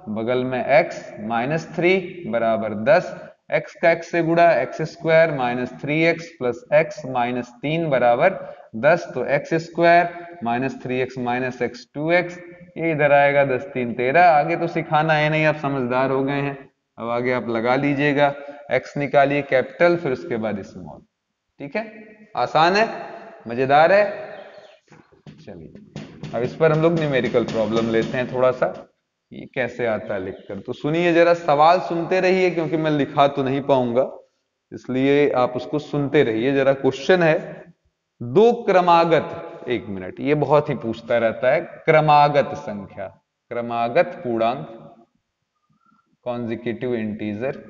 बगल में x माइनस 3 बराबर 10, x का x से गुणा x square minus 3x plus x minus 3 बराबर 10। तो x square minus 3x minus x 2x, ये इधर आएगा 10 3 13। आगे तो सिखाना है नहीं, आप समझदार हो गए हैं। अब आगे आप लगा लीजिएगा, x निकालिए कैपिटल, फिर उसके बाद स्मॉल, ठीक है। आसान है, मजेदार है। चलिए अब इस पर हम लोग न्यूमेरिकल प्रॉब्लम लेते हैं थोड़ा सा, ये कैसे आता है लिखकर। तो सुनिए जरा, सवाल सुनते रहिए क्योंकि मैं लिखा तो नहीं पाऊंगा, इसलिए आप उसको सुनते रहिए जरा। क्वेश्चन है, दो क्रमागत, एक मिनट, ये बहुत ही पूछता रहता है, क्रमागत संख्या, क्रमागत पूर्णांक, कॉन्जिक्यूटिव इंटीजर,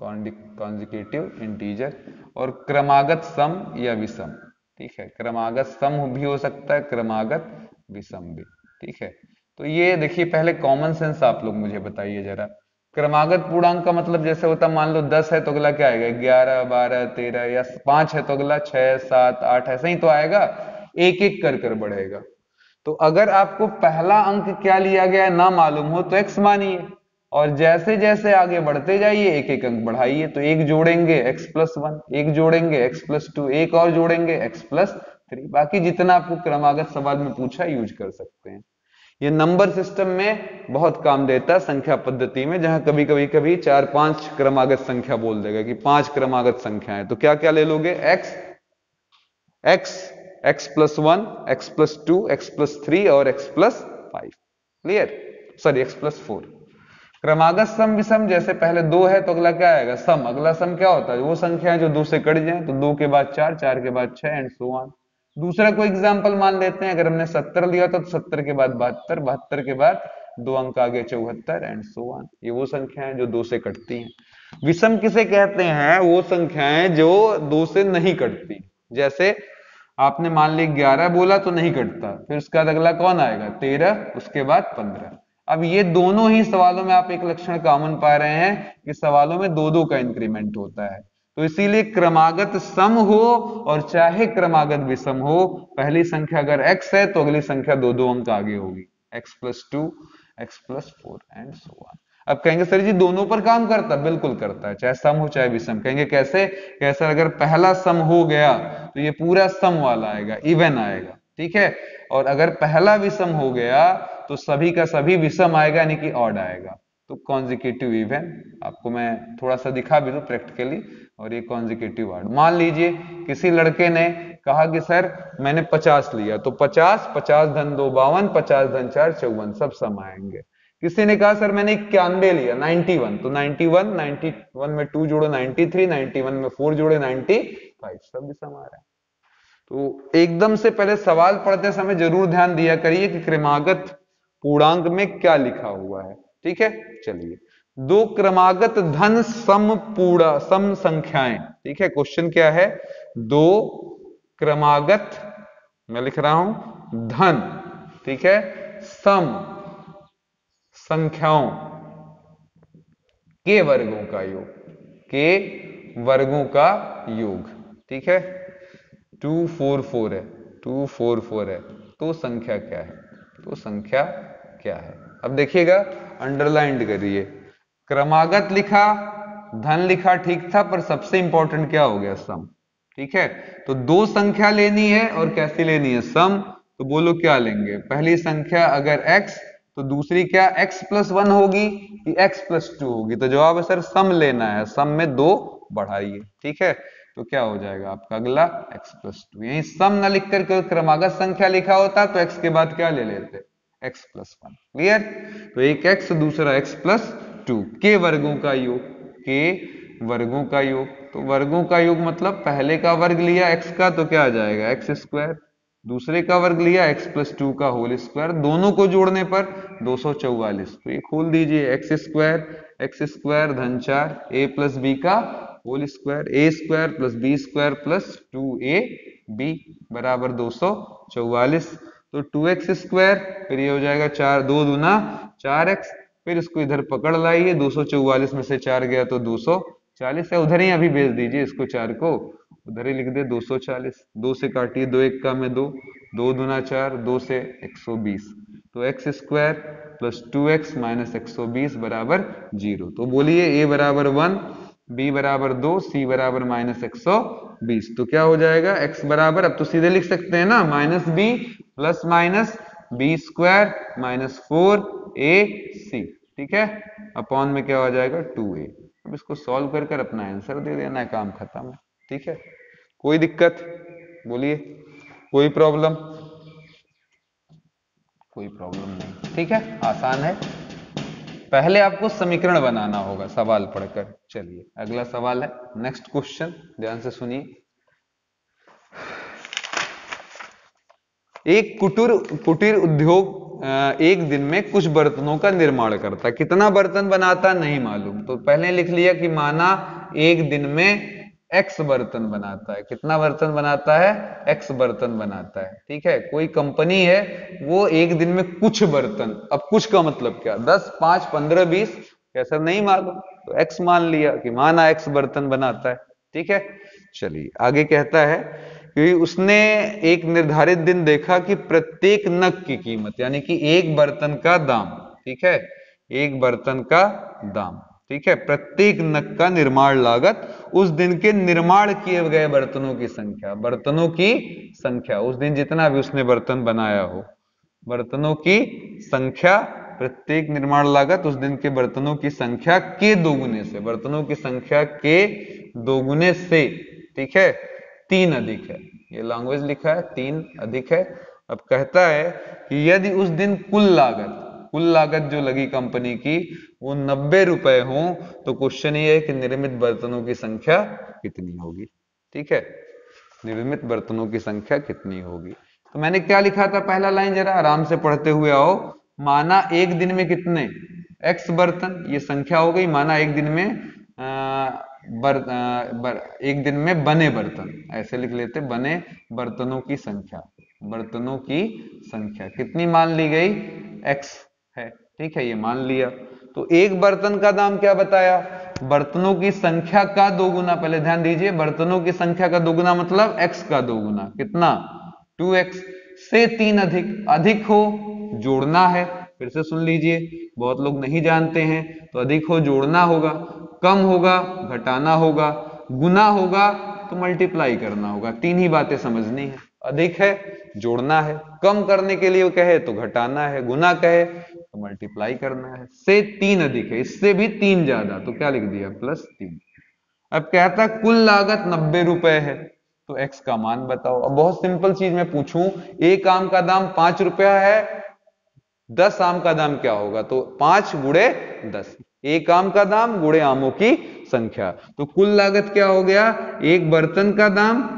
कॉन्जिक्यूटिव इंटीजर, और क्रमागत सम या विषम, ठीक है। क्रमागत सम भी हो सकता है, क्रमागत विषम भी, ठीक है। तो ये देखिए, पहले कॉमन सेंस आप लोग मुझे बताइए जरा। क्रमागत पूर्णांक का मतलब जैसे होता, मान लो 10 है तो अगला क्या आएगा 11 12 13, या 5 है तो अगला 6 7 8, ऐसा ही तो आएगा, एक एक कर कर बढ़ेगा। तो अगर आपको पहला अंक क्या लिया गया है ना मालूम हो तो x मानिए, और जैसे जैसे आगे बढ़ते जाइए एक एक अंक बढ़ाइए। तो एक जोड़ेंगे x+1, एक जोड़ेंगे x+2, एक और जोड़ेंगे x+3। बाकी जितना आपको क्रमागत सवाल में पूछा यूज कर सकते हैं। ये नंबर सिस्टम में बहुत काम देता है, संख्या पद्धति में, जहां कभी कभी कभी 4-5 क्रमागत संख्या बोल देगा कि 5 क्रमागत संख्या है, तो क्या क्या ले लोगे, x+1, x+2, x+3 और x+5। Clear, sorry x+4। क्रमागत सम विषम, जैसे पहले 2 है तो अगला क्या आएगा, सम। अगला सम क्या होता है, वो संख्या जो 2 से कट जाए, तो 2 के बाद 4, 4 के बाद 6 एंड सो ऑन। दूसरा कोई एग्जांपल मान लेते हैं, अगर हमने 70 लिया था तो 70 के बाद 72, 72 के बाद 2 अंक आगे 74 एंड सो ऑन। ये वो संख्याएं जो 2 से कटती हैं। विषम किसे कहते हैं, वो संख्याएं जो 2 से नहीं कटती। जैसे आपने मान ली 11 बोला तो नहीं कटता, फिर उसके बाद अगला कौन आएगा, 13, उसके बाद 15। अब ये दोनों ही सवालों में आप एक लक्षण कॉमन पा रहे हैं कि सवालों में 2-2 का इंक्रीमेंट होता है। तो इसीलिए क्रमागत सम हो और चाहे क्रमागत विषम हो, पहली संख्या अगर x है तो अगली संख्या 2-2 अंक आगे होगी, x+2, x+4 and so on. अब कहेंगे सर जी दोनों पर काम करता, बिल्कुल करता है, चाहे सम हो चाहे विषम। कहेंगे कैसे, कैसे, अगर पहला सम हो गया तो ये पूरा सम वाला आएगा, इवन आएगा, ठीक है। और अगर पहला विषम हो गया तो सभी का सभी विषम आएगा, यानी कि ऑड आएगा। तो कॉन्जिक्यूटिव इवन आपको मैं थोड़ा सा दिखा भी दूं प्रैक्टिकली, और ये कॉन्जिक्यूटिव ऑड। मान लीजिए किसी लड़के ने कहा कि सर मैंने 50 लिया, तो 50, 50 धन 2 52, 50 धन 4 54, सब सम आएंगे। किसी ने कहा सर मैंने 91 लिया, 91, तो 91, 91 में 2 जोड़ो 93, 91 में 4 जोड़े 95, सब भी सम आ रहा है। तो एकदम से पहले सवाल पढ़ते समय जरूर ध्यान दिया करिए कि क्रमागत पूर्णांक में क्या लिखा हुआ है, ठीक है। चलिए, 2 क्रमागत धन सम संख्याएं, ठीक है। क्वेश्चन क्या है, 2 क्रमागत, मैं लिख रहा हूं धन, ठीक है, सम संख्याओं के वर्गों का योग, के वर्गों का योग, ठीक है। 244 है, 244 है, तो संख्या क्या है, तो संख्या क्या है। अब देखिएगा, अंडरलाइंड करिए, क्रमागत लिखा, धन लिखा, ठीक था, पर सबसे इंपॉर्टेंट क्या हो गया, सम, ठीक है। तो 2 संख्या लेनी है और कैसी लेनी है, सम। तो बोलो क्या लेंगे, पहली संख्या अगर x तो दूसरी क्या x+1 होगी कि x+2 होगी। तो जवाब है सर सम लेना है, सम में 2 बढ़ाइए, ठीक है। तो क्या हो जाएगा आपका अगला x+2। यही सम न लिख करके क्रमागत संख्या लिखा होता तो x के बाद क्या ले लेते, x+1। क्लियर, तो एक x दूसरा x+2, के वर्गों का योग, के वर्गों का योग। तो वर्गों का योग मतलब पहले का वर्ग लिया x का तो क्या आ जाएगा x², दूसरे का वर्ग लिया x+2 का होल स्क्वायर, दोनों को जोड़ने पर 244। तो ये खोल दीजिए, x² धन 4 a+b का whole square, a² + b² + 2ab बराबर 244। तो 2x², फिर ये हो जाएगा 4 2 दूना 4x, फिर इसको इधर पकड़ लाइए, 244 में से 4 गया तो 240 है, उधर ही अभी भेज दीजिए इसको, 4 को उधर ही लिख दे 240। 2 से काटिए, 2 1 का में 2, 2 दूना 4, 2 से 120। तो x² + 2x - 120 बराबर 0। तो बोलिए a बराबर 1, b बराबर 2, c बराबर -120। तो क्या हो जाएगा, x बराबर, अब तो सीधे लिख सकते हैं ना, -b ± b² - 4ac, ठीक है, अपॉन में क्या हो जाएगा 2a। अब इसको सॉल्व कर कर अपना आंसर दे देना है, काम खत्म है, ठीक है। कोई दिक्कत बोलिए, कोई प्रॉब्लम, कोई प्रॉब्लम नहीं, ठीक है, आसान है। पहले आपको समीकरण बनाना होगा सवाल पढ़कर। चलिए अगला सवाल है, नेक्स्ट क्वेश्चन, ध्यान से सुनिए। एक कुटीर उद्योग एक दिन में कुछ बर्तनों का निर्माण करता है। कितना बर्तन बनाता नहीं मालूम, तो पहले लिख लिया कि माना एक दिन में x बर्तन बनाता है। कितना बर्तन बनाता है, x बर्तन बनाता है, ठीक है। कोई कंपनी है, वो एक दिन में कुछ बर्तन, अब कुछ का मतलब क्या, 10, 5, 15, 20, कैसा नहीं मालूम, तो x मान लिया कि माना x बर्तन बनाता है, ठीक है। चलिए आगे कहता है कि उसने एक निर्धारित दिन देखा कि प्रत्येक नग की कीमत, यानी कि एक बर्तन का दाम, ठीक है, एक बर्तन का दाम, ठीक है। प्रत्येक नग का निर्माण लागत, उस दिन के निर्माण किए गए बर्तनों की संख्या, बर्तनों की संख्या, उस दिन जितना भी उसने बर्तन बनाया हो, बर्तनों की संख्या, प्रत्येक निर्माण लागत उस दिन के बर्तनों की संख्या के दोगुने से, बर्तनों की संख्या के दोगुने से, ठीक है। 3 अधिक है, ये लैंग्वेज लिखा है 3 अधिक है। अब कहता है कि यदि उस दिन कुल लागत जो लगी कंपनी की वो 90 रुपए हो, तो क्वेश्चन ये है कि निर्मित बर्तनों की संख्या कितनी होगी, ठीक है। निर्मित बर्तनों की संख्या कितनी होगी। तो मैंने क्या लिखा था, पहला लाइन जरा आराम से पढ़ते हुए आओ। माना एक दिन में कितने x बर्तन, ये संख्या हो गई। माना एक दिन में एक दिन में बने बर्तन, ऐसे लिख लेते, बने बर्तनों की संख्या, बर्तनों की संख्या कितनी मान ली गई, x है, ठीक है, ये मान लिया। तो एक बर्तन का दाम क्या बताया, बर्तनों की संख्या का दोगुना। पहले ध्यान दीजिए, बर्तनों की संख्या का दोगुना मतलब x का दोगुना, कितना 2x से 3 अधिक, अधिक हो जोड़ना है, फिर से सुन लीजिए, बहुत लोग नहीं जानते हैं। तो अधिक हो जोड़ना होगा, कम होगा घटाना होगा, गुना होगा तो मल्टीप्लाई करना होगा। 3 ही बातें समझनी है, अधिक है जोड़ना है, कम करने के लिए वो कहे तो घटाना है, गुना कहे तो मल्टीप्लाई करना है। से 3 अधिक है, इससे भी 3 ज्यादा, तो क्या लिख दिया +3। अब कहता कुल लागत 90 रुपए है, तो x का मान बताओ। अब बहुत सिंपल चीज मैं पूछूं, एक आम का दाम 5 रुपया है, 10 आम का दाम क्या होगा, तो 5 गुणे 10, एक आम का दाम गुणे आमों की संख्या। तो कुल लागत क्या हो गया, एक बर्तन का दाम,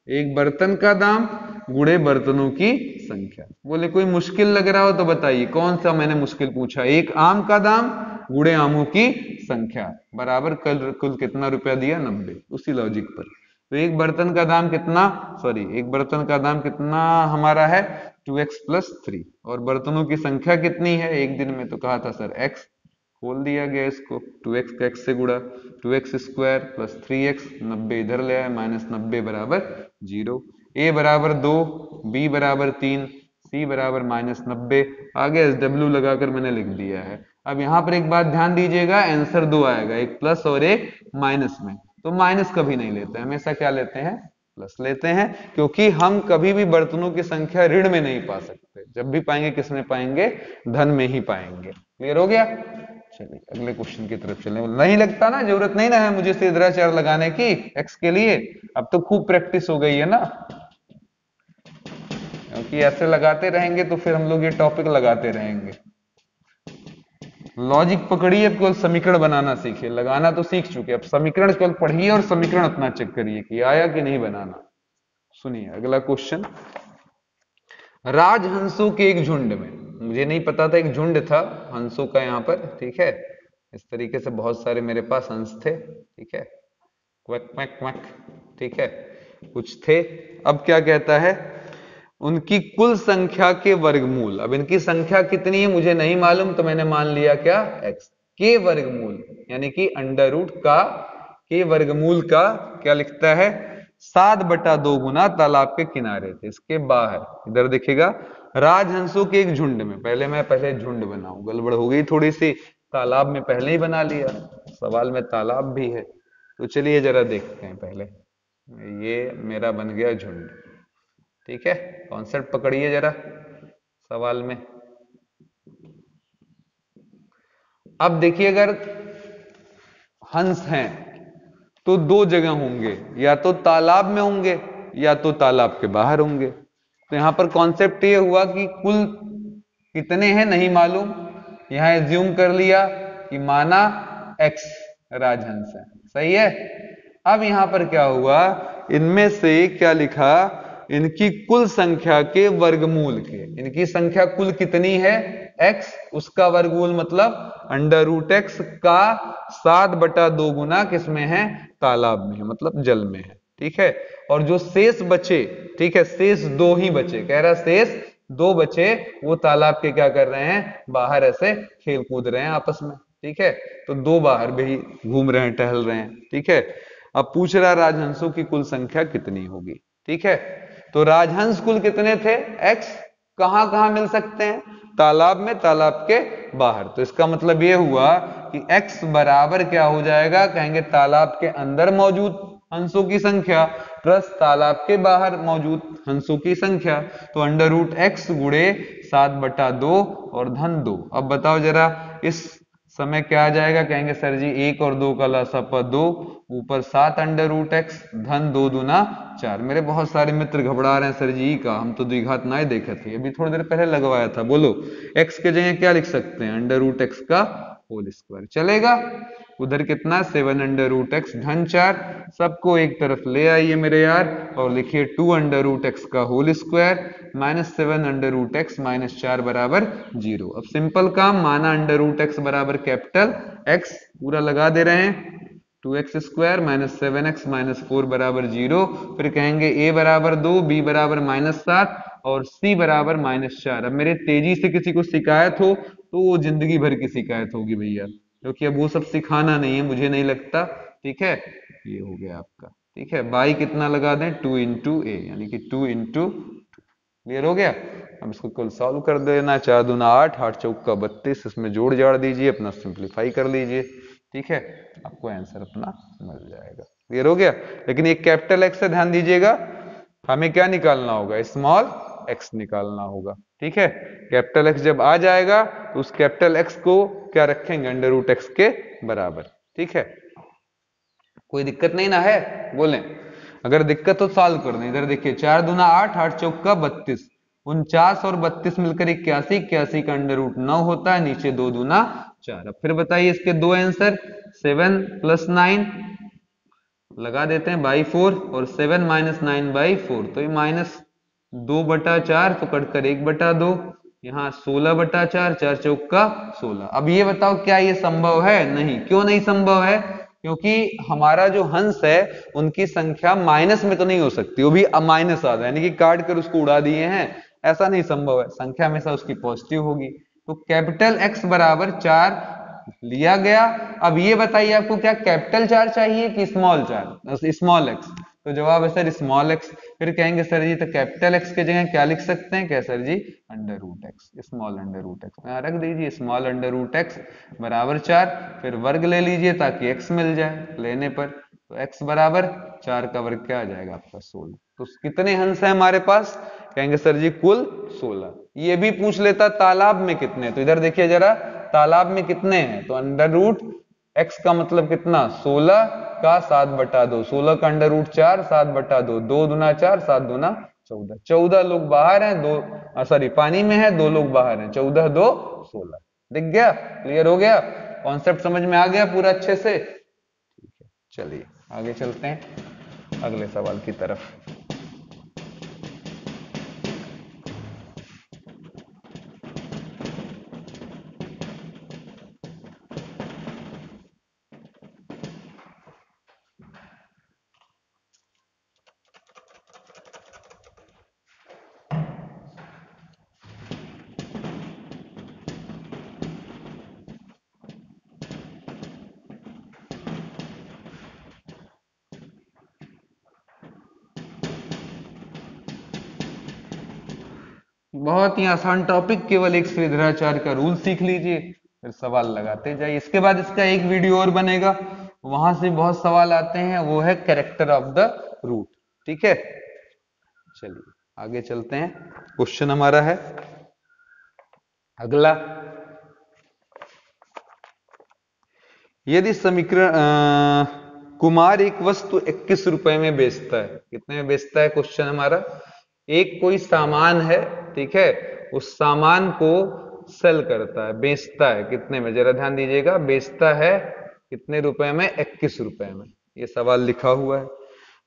एक बर्तन का दाम गुणे बर्तनों की संख्या। बोले कोई मुश्किल लग रहा हो तो बताइए कौन सा मैंने मुश्किल पूछा, एक आम का दाम गुणे आमों की संख्या बराबर कुल कितना रुपया दिया 90, उसी लॉजिक पर। तो एक बर्तन का दाम कितना, सॉरी एक बर्तन का दाम कितना हमारा है 2x + 3, और बर्तनों की संख्या कितनी है एक दिन में, तो कहा था सर x, खोल दिया गया इसको, 2x का x से गुणा, 2x² + 3x, 90 इधर ले आए, -90 बराबर 0, a बराबर 2, b बराबर 3, c बराबर -90, आगे SW लगाकर मैंने लिख दिया है। अब यहां पर एक बात ध्यान दीजिएगा, आंसर 2 आएगा, एक प्लस और एक माइनस में, तो माइनस कभी नहीं लेते, हमेशा क्या लेते हैं, प्लस लेते हैं, क्योंकि हम कभी भी बर्तनों की संख्या ऋण में नहीं पा सकते, जब भी पाएंगे किस में पाएंगे, धन में ही पाएंगे। क्लियर हो गया, चलिए अगले क्वेश्चन की तरफ चलें। नहीं लगता ना, जरूरत नहीं ना है मुझे सिद्धाचार लगाने की x के लिए, अब तो खूब प्रैक्टिस हो गई है ना, क्योंकि ऐसे लगाते रहेंगे तो फिर हम लोग ये टॉपिक लगाते रहेंगे। लॉजिक पकड़िए, अब केवल समीकरण बनाना सीखिए, लगाना तो सीख चुके, अब समीकरण केवल पढ़िए और समीकरण अपना चेक करिए कि आया कि नहीं बनाना। सुनिए अगला क्वेश्चन, राजहंसों के एक झुंड में, मुझे नहीं पता था एक झुंड था हंसों का यहाँ पर, ठीक है, इस तरीके से बहुत सारे मेरे पास हंस थे, ठीक है, क्वैक क्वैक क्वैक, ठीक है, कुछ थे। अब क्या कहता है, उनकी कुल संख्या के वर्गमूल, अब इनकी संख्या कितनी है मुझे नहीं मालूम, तो मैंने मान लिया क्या x के वर्गमूल, यानी कि अंडर रूट का के वर्गमूल का क्या लिखता है 7/2 गुना तालाब के किनारे थे, इसके बाहर, इधर देखिएगा, राजहंसों के एक झुंड में, पहले झुंड बनाऊं, गड़बड़ हो गई थोड़ी सी, तालाब में पहले ही बना लिया, सवाल में तालाब भी है, तो चलिए जरा देखते हैं पहले, ये मेरा बन गया झुंड, ठीक है, कॉन्सेप्ट पकड़िए जरा सवाल में। अब देखिए अगर हंस हैं तो 2 जगह होंगे, या तो तालाब में होंगे या तो तालाब के बाहर होंगे। तो यहां पर कॉन्सेप्ट ये हुआ कि कुल कितने हैं नहीं मालूम, यहां एज्यूम कर लिया कि माना x राजहंस है, सही है। अब यहां पर क्या हुआ, इनमें से क्या लिखा, इनकी कुल संख्या के वर्गमूल के, इनकी संख्या कुल कितनी है x, उसका वर्गमूल मतलब अंडर रूट x का 7/2 गुना किसमें है, तालाब में है, मतलब जल में है, ठीक है। और जो शेष बचे, ठीक है, शेष 2 ही बचे, कह रहा शेष 2 बचे, वो तालाब के क्या कर रहे हैं, बाहर ऐसे खेल कूद रहे हैं आपस में, ठीक है, तो 2 बाहर भी घूम रहे हैं, टहल रहे हैं, ठीक है। अब पूछ रहा राजहंसों की कुल संख्या कितनी होगी, ठीक है। तो राजहंस कुल कितने थे x, कहां कहां मिल सकते हैं, तालाब में, तालाब के बाहर। तो इसका मतलब ये हुआ कि x बराबर क्या हो जाएगा, कहेंगे तालाब के अंदर मौजूद हंसों की संख्या प्लस तालाब के बाहर मौजूद हंसों की संख्या। तो अंडर रूट एक्स गुणे 7/2 और धन 2। अब बताओ जरा इस समय क्या आ जाएगा, कहेंगे सर जी 1 और 2 का लसापा 2, ऊपर 7 अंडर रूट एक्स धन 2 दूना 4। मेरे बहुत सारे मित्र घबरा रहे हैं, सर जी का हम तो द्विघात ना देखे थे, अभी थोड़ी देर पहले लगवाया था। बोलो x के जगह क्या लिख सकते हैं, अंडर रूट एक्स का होल स्क्वायर चलेगा। उधर कितना 7 अंडर रूट एक्स धन 4, सबको एक तरफ ले आइए मेरे यार और लिखिए 2 अंडर रूट एक्स का whole square minus 7 under root x minus 4 बराबर 0। अब सिंपल काम, माना अंडर रूट एक्स बराबर कैपिटल एक्स, पूरा लगा दे रहे हैं 2x square minus 7x minus 4 बराबर 0। फिर कहेंगे a बराबर 2, b बराबर -7 और c बराबर -4। अब मेरे तेजी से किसी को शिकायत हो तो वो जिंदगी भर की शिकायत होगी भैया, क्योंकि अब वो सब सिखाना नहीं है, मुझे नहीं लगता। ठीक है, ये हो गया आपका। ठीक है, बाई कितना लगा दें 2 इंटू ए, यानी कि 2 इंटू, क्लियर हो गया। अब इसको कुल सॉल्व कर देना, 4 दूना 8, 8 चौका 32, इसमें जोड़ जाड़ दीजिए, अपना सिंप्लीफाई कर लीजिए। ठीक है, आपको आंसर अपना मिल जाएगा। क्लियर हो गया। लेकिन एक कैपिटल एक्स से ध्यान दीजिएगा, हमें क्या निकालना होगा, स्मॉल एक्स निकालना होगा। ठीक है, कैपिटल एक्स जब आ जाएगा तो उस कैपिटल एक्स को क्या रखेंगे, अंडर रूट एक्स के बराबर। ठीक है, कोई दिक्कत नहीं ना है, बोलें। अगर दिक्कत तो सॉल्व कर दें। इधर देखिए 4 दूना 8, 8 चौका 32, 49 और 32 मिलकर 81, 81 का अंडर रूट 9 होता है, नीचे 2 दूना 4। अब फिर बताइए इसके दो आंसर, 7 + 9 लगा देते हैं बाई 4 और 7 - 9/4, तो ये -2/4 तो कटकर 1/2, यहाँ 16/4, 4 चौका 16। अब ये बताओ क्या ये संभव है, नहीं। क्यों नहीं संभव है, क्योंकि हमारा जो हंस है उनकी संख्या माइनस में तो नहीं हो सकती, वो भी माइनस आ यानी कि काट कर उसको उड़ा दिए हैं, ऐसा नहीं संभव है। संख्या हमेशा उसकी पॉजिटिव होगी। तो कैपिटल एक्स बराबर 4 लिया गया। अब ये बताइए आपको क्या कैपिटल 4 चाहिए कि स्मॉल 4, स्मॉल एक्स। तो जवाब है सर स्मॉल एक्स। फिर कहेंगे सर जी तो कैपिटल एक्स के जगह क्या लिख सकते हैं, क्या sir ji, under root X, small under root X यहाँ रख दीजिए, स्मॉल अंडर रूट एक्स बराबर 4। फिर वर्ग ले लीजिए ताकि एक्स मिल जाए लेने पर, तो एक्स बराबर 4 का वर्ग क्या आ जाएगा आपका 16। तो कितने हंस है हमारे पास, कहेंगे सर जी कुल 16। ये भी पूछ लेता तालाब में कितने, तो इधर देखिए जरा तालाब में कितने हैं, तो अंडर रूट एक्स का मतलब कितना 16 का 7/2, 16 का अंडर रूट 4, 7/2, 2 दूना 4, 7 दूना 14, 14 लोग बाहर हैं, दो सॉरी पानी में है, 2 लोग बाहर हैं, 14 2 16। दिख गया, क्लियर हो गया, कॉन्सेप्ट समझ में आ गया पूरा अच्छे से। ठीक है, चलिए आगे चलते हैं अगले सवाल की तरफ। बहुत ही आसान टॉपिक, केवल एक श्रीधराचार्य का रूल सीख लीजिए, फिर सवाल लगाते जाइए। इसके बाद इसका एक वीडियो और बनेगा, वहां से बहुत सवाल आते हैं, वो है कैरेक्टर ऑफ द रूट। ठीक है, चलिए आगे चलते हैं। क्वेश्चन हमारा है अगला, यदि समीकरण कुमार एक वस्तु 21 रुपए में बेचता है, कितने में बेचता है क्वेश्चन हमारा, एक कोई सामान है, ठीक है, उस सामान को सेल करता है, बेचता है, कितने में, जरा ध्यान दीजिएगा, बेचता है कितने रुपए में, 21 रुपए में, ये सवाल लिखा हुआ है।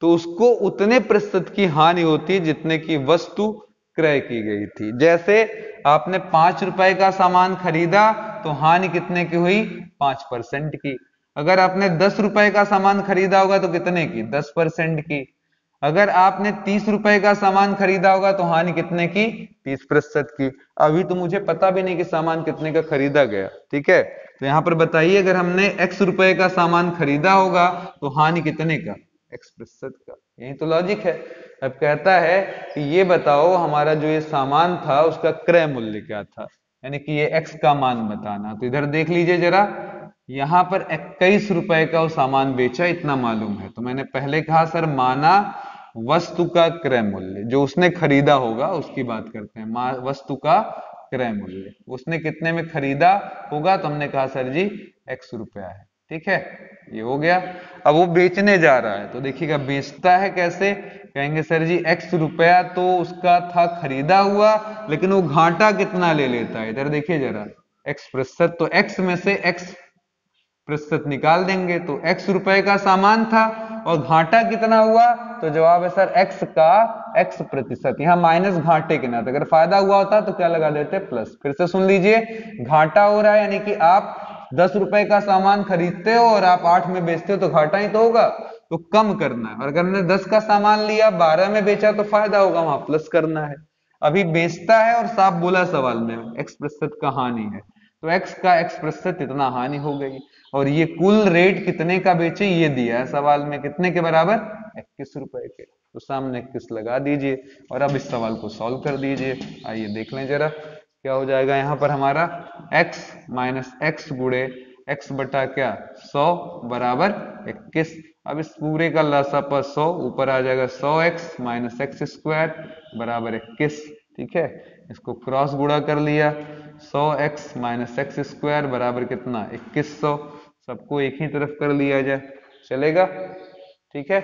तो उसको उतने प्रतिशत की हानि होती है जितने की वस्तु क्रय की गई थी। जैसे आपने 5 रुपए का सामान खरीदा तो हानि कितने की हुई, 5% की। अगर आपने 10 रुपए का सामान खरीदा होगा तो कितने की, 10% की। अगर आपने 30 रुपए का सामान खरीदा होगा तो हानि कितने की, 30% की। अभी तो मुझे पता भी नहीं कि सामान कितने का खरीदा गया। ठीक है, तो यहां पर बताइए अगर हमने x रुपए का सामान खरीदा होगा तो हानि कितने का, x% का। यही तो लॉजिक है। अब कहता है कि ये बताओ हमारा जो ये सामान था उसका क्रय मूल्य क्या था। यानी कि ये x का मान बताना। तो इधर देख लीजिए जरा, यहां पर 21 रुपए का वो सामान बेचा, इतना मालूम है। तो मैंने पहले कहा सर माना वस्तु का क्रय मूल्य, जो उसने खरीदा होगा उसकी बात करते हैं, वस्तु का क्रय मूल्य, उसने कितने में खरीदा होगा, तो हमने कहा सर जी x रुपया है। ठीक है, ये हो गया। अब वो बेचने जा रहा है, तो देखिएगा बेचता है कैसे, कहेंगे सर जी x रुपया तो उसका था खरीदा हुआ, लेकिन वो घाटा कितना ले लेता है, इधर देखिए जरा, x%, तो x में से x% निकाल देंगे, तो x रुपए का सामान था और घाटा कितना हुआ, तो जवाब है सर x का x%। यहां माइनस घाटे के नाते, अगर फायदा हुआ होता तो क्या लगा देते, प्लस। फिर से सुन लीजिए, घाटा हो रहा है, यानी कि आप 10 रुपए का सामान खरीदते हो और आप 8 में बेचते हो तो घाटा ही तो होगा, तो कम करना है। और अगर हमने 10 का सामान लिया 12 में बेचा तो फायदा होगा, वहां प्लस करना है। अभी बेचता है और साफ बोला सवाल में x% का हानि है, तो x का x% इतना हानि हो गई। और ये कुल रेट कितने का बेचे ये दिया है सवाल में, कितने के बराबर, 21 रुपए के। तो सामने 21 लगा दीजिए और अब इस सवाल को सॉल्व कर दीजिए। आइए देख लें जरा क्या हो जाएगा। यहाँ पर हमारा x माइनस एक्स गुड़े x बटा क्या 100 बराबर 21। अब इस पूरे का लसापा 100, ऊपर आ जाएगा 100x माइनस एक्स स्क्वायर बराबर 21। ठीक है, इसको क्रॉस गुणा कर लिया, 100x माइनस एक्स स्क्वायर बराबर कितना 2100, सबको एक ही तरफ कर लिया जाए, चलेगा। ठीक है,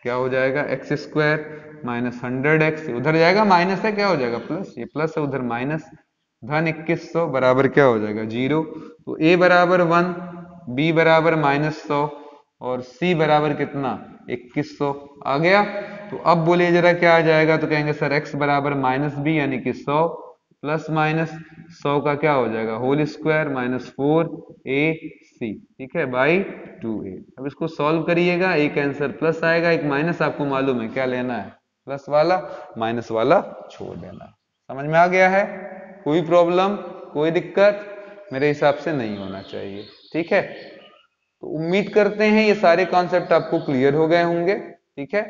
क्या हो जाएगा, एक्स स्क्वायर माइनस 100x, उधर जाएगा माइनस है, क्या हो जाएगा प्लस, ये प्लस है उधर माइनस, धन 2100 बराबर क्या हो जाएगा 0। तो a बराबर 1, b बराबर -100 और c बराबर कितना 2100 आ गया। तो अब बोलिए जरा क्या आ जाएगा, तो कहेंगे सर x बराबर -b यानी कि 100 प्लस माइनस 100 का क्या हो जाएगा होल स्क्वायर माइनस 4ac, ठीक है, बाई 2a। अब इसको सॉल्व करिएगा, एक आंसर प्लस आएगा, एक माइनस, आपको मालूम है क्या लेना है, प्लस वाला, माइनस वाला छोड़ देना। समझ में आ गया है, कोई प्रॉब्लम कोई दिक्कत मेरे हिसाब से नहीं होना चाहिए। ठीक है, तो उम्मीद करते हैं ये सारे कॉन्सेप्ट आपको क्लियर हो गए होंगे। ठीक है,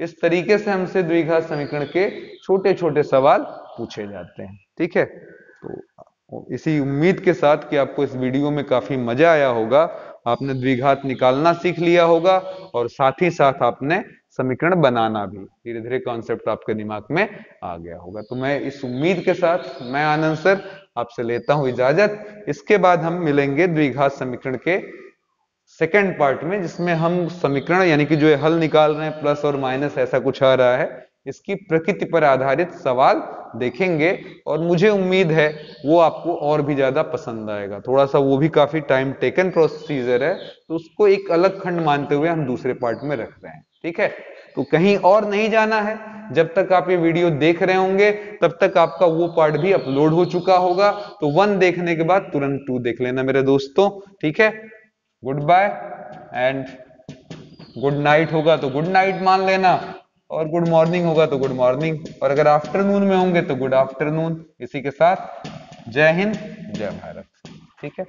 इस तरीके से हमसे द्विघात समीकरण के छोटे छोटे सवाल पूछे जाते हैं। ठीक है, तो इसी उम्मीद के साथ कि आपको इस वीडियो में काफी मजा आया होगा, आपने द्विघात निकालना सीख लिया होगा और साथ ही साथ आपने समीकरण बनाना भी, धीरे धीरे कॉन्सेप्ट आपके दिमाग में आ गया होगा। तो मैं इस उम्मीद के साथ मैं आनंद सर आपसे लेता हूं इजाजत। इसके बाद हम मिलेंगे द्विघात समीकरण के सेकेंड पार्ट में, जिसमें हम समीकरण यानी कि जो हल निकाल रहे हैं प्लस और माइनस ऐसा कुछ आ रहा है, इसकी प्रकृति पर आधारित सवाल देखेंगे और मुझे उम्मीद है वो आपको और भी ज्यादा पसंद आएगा। थोड़ा सा वो भी काफी टाइम टेकन प्रोसीजर है, तो उसको एक अलग खंड मानते हुए हम दूसरे पार्ट में रख रहे हैं। ठीक है, तो कहीं और नहीं जाना है, जब तक आप ये वीडियो देख रहे होंगे तब तक आपका वो पार्ट भी अपलोड हो चुका होगा। तो 1 देखने के बाद तुरंत 2 देख लेना मेरे दोस्तों। ठीक है, goodbye and good night होगा तो गुड नाइट मान लेना, और गुड मॉर्निंग होगा तो गुड मॉर्निंग, और अगर आफ्टरनून में होंगे तो गुड आफ्टरनून। इसी के साथ जय हिंद जय भारत। ठीक है।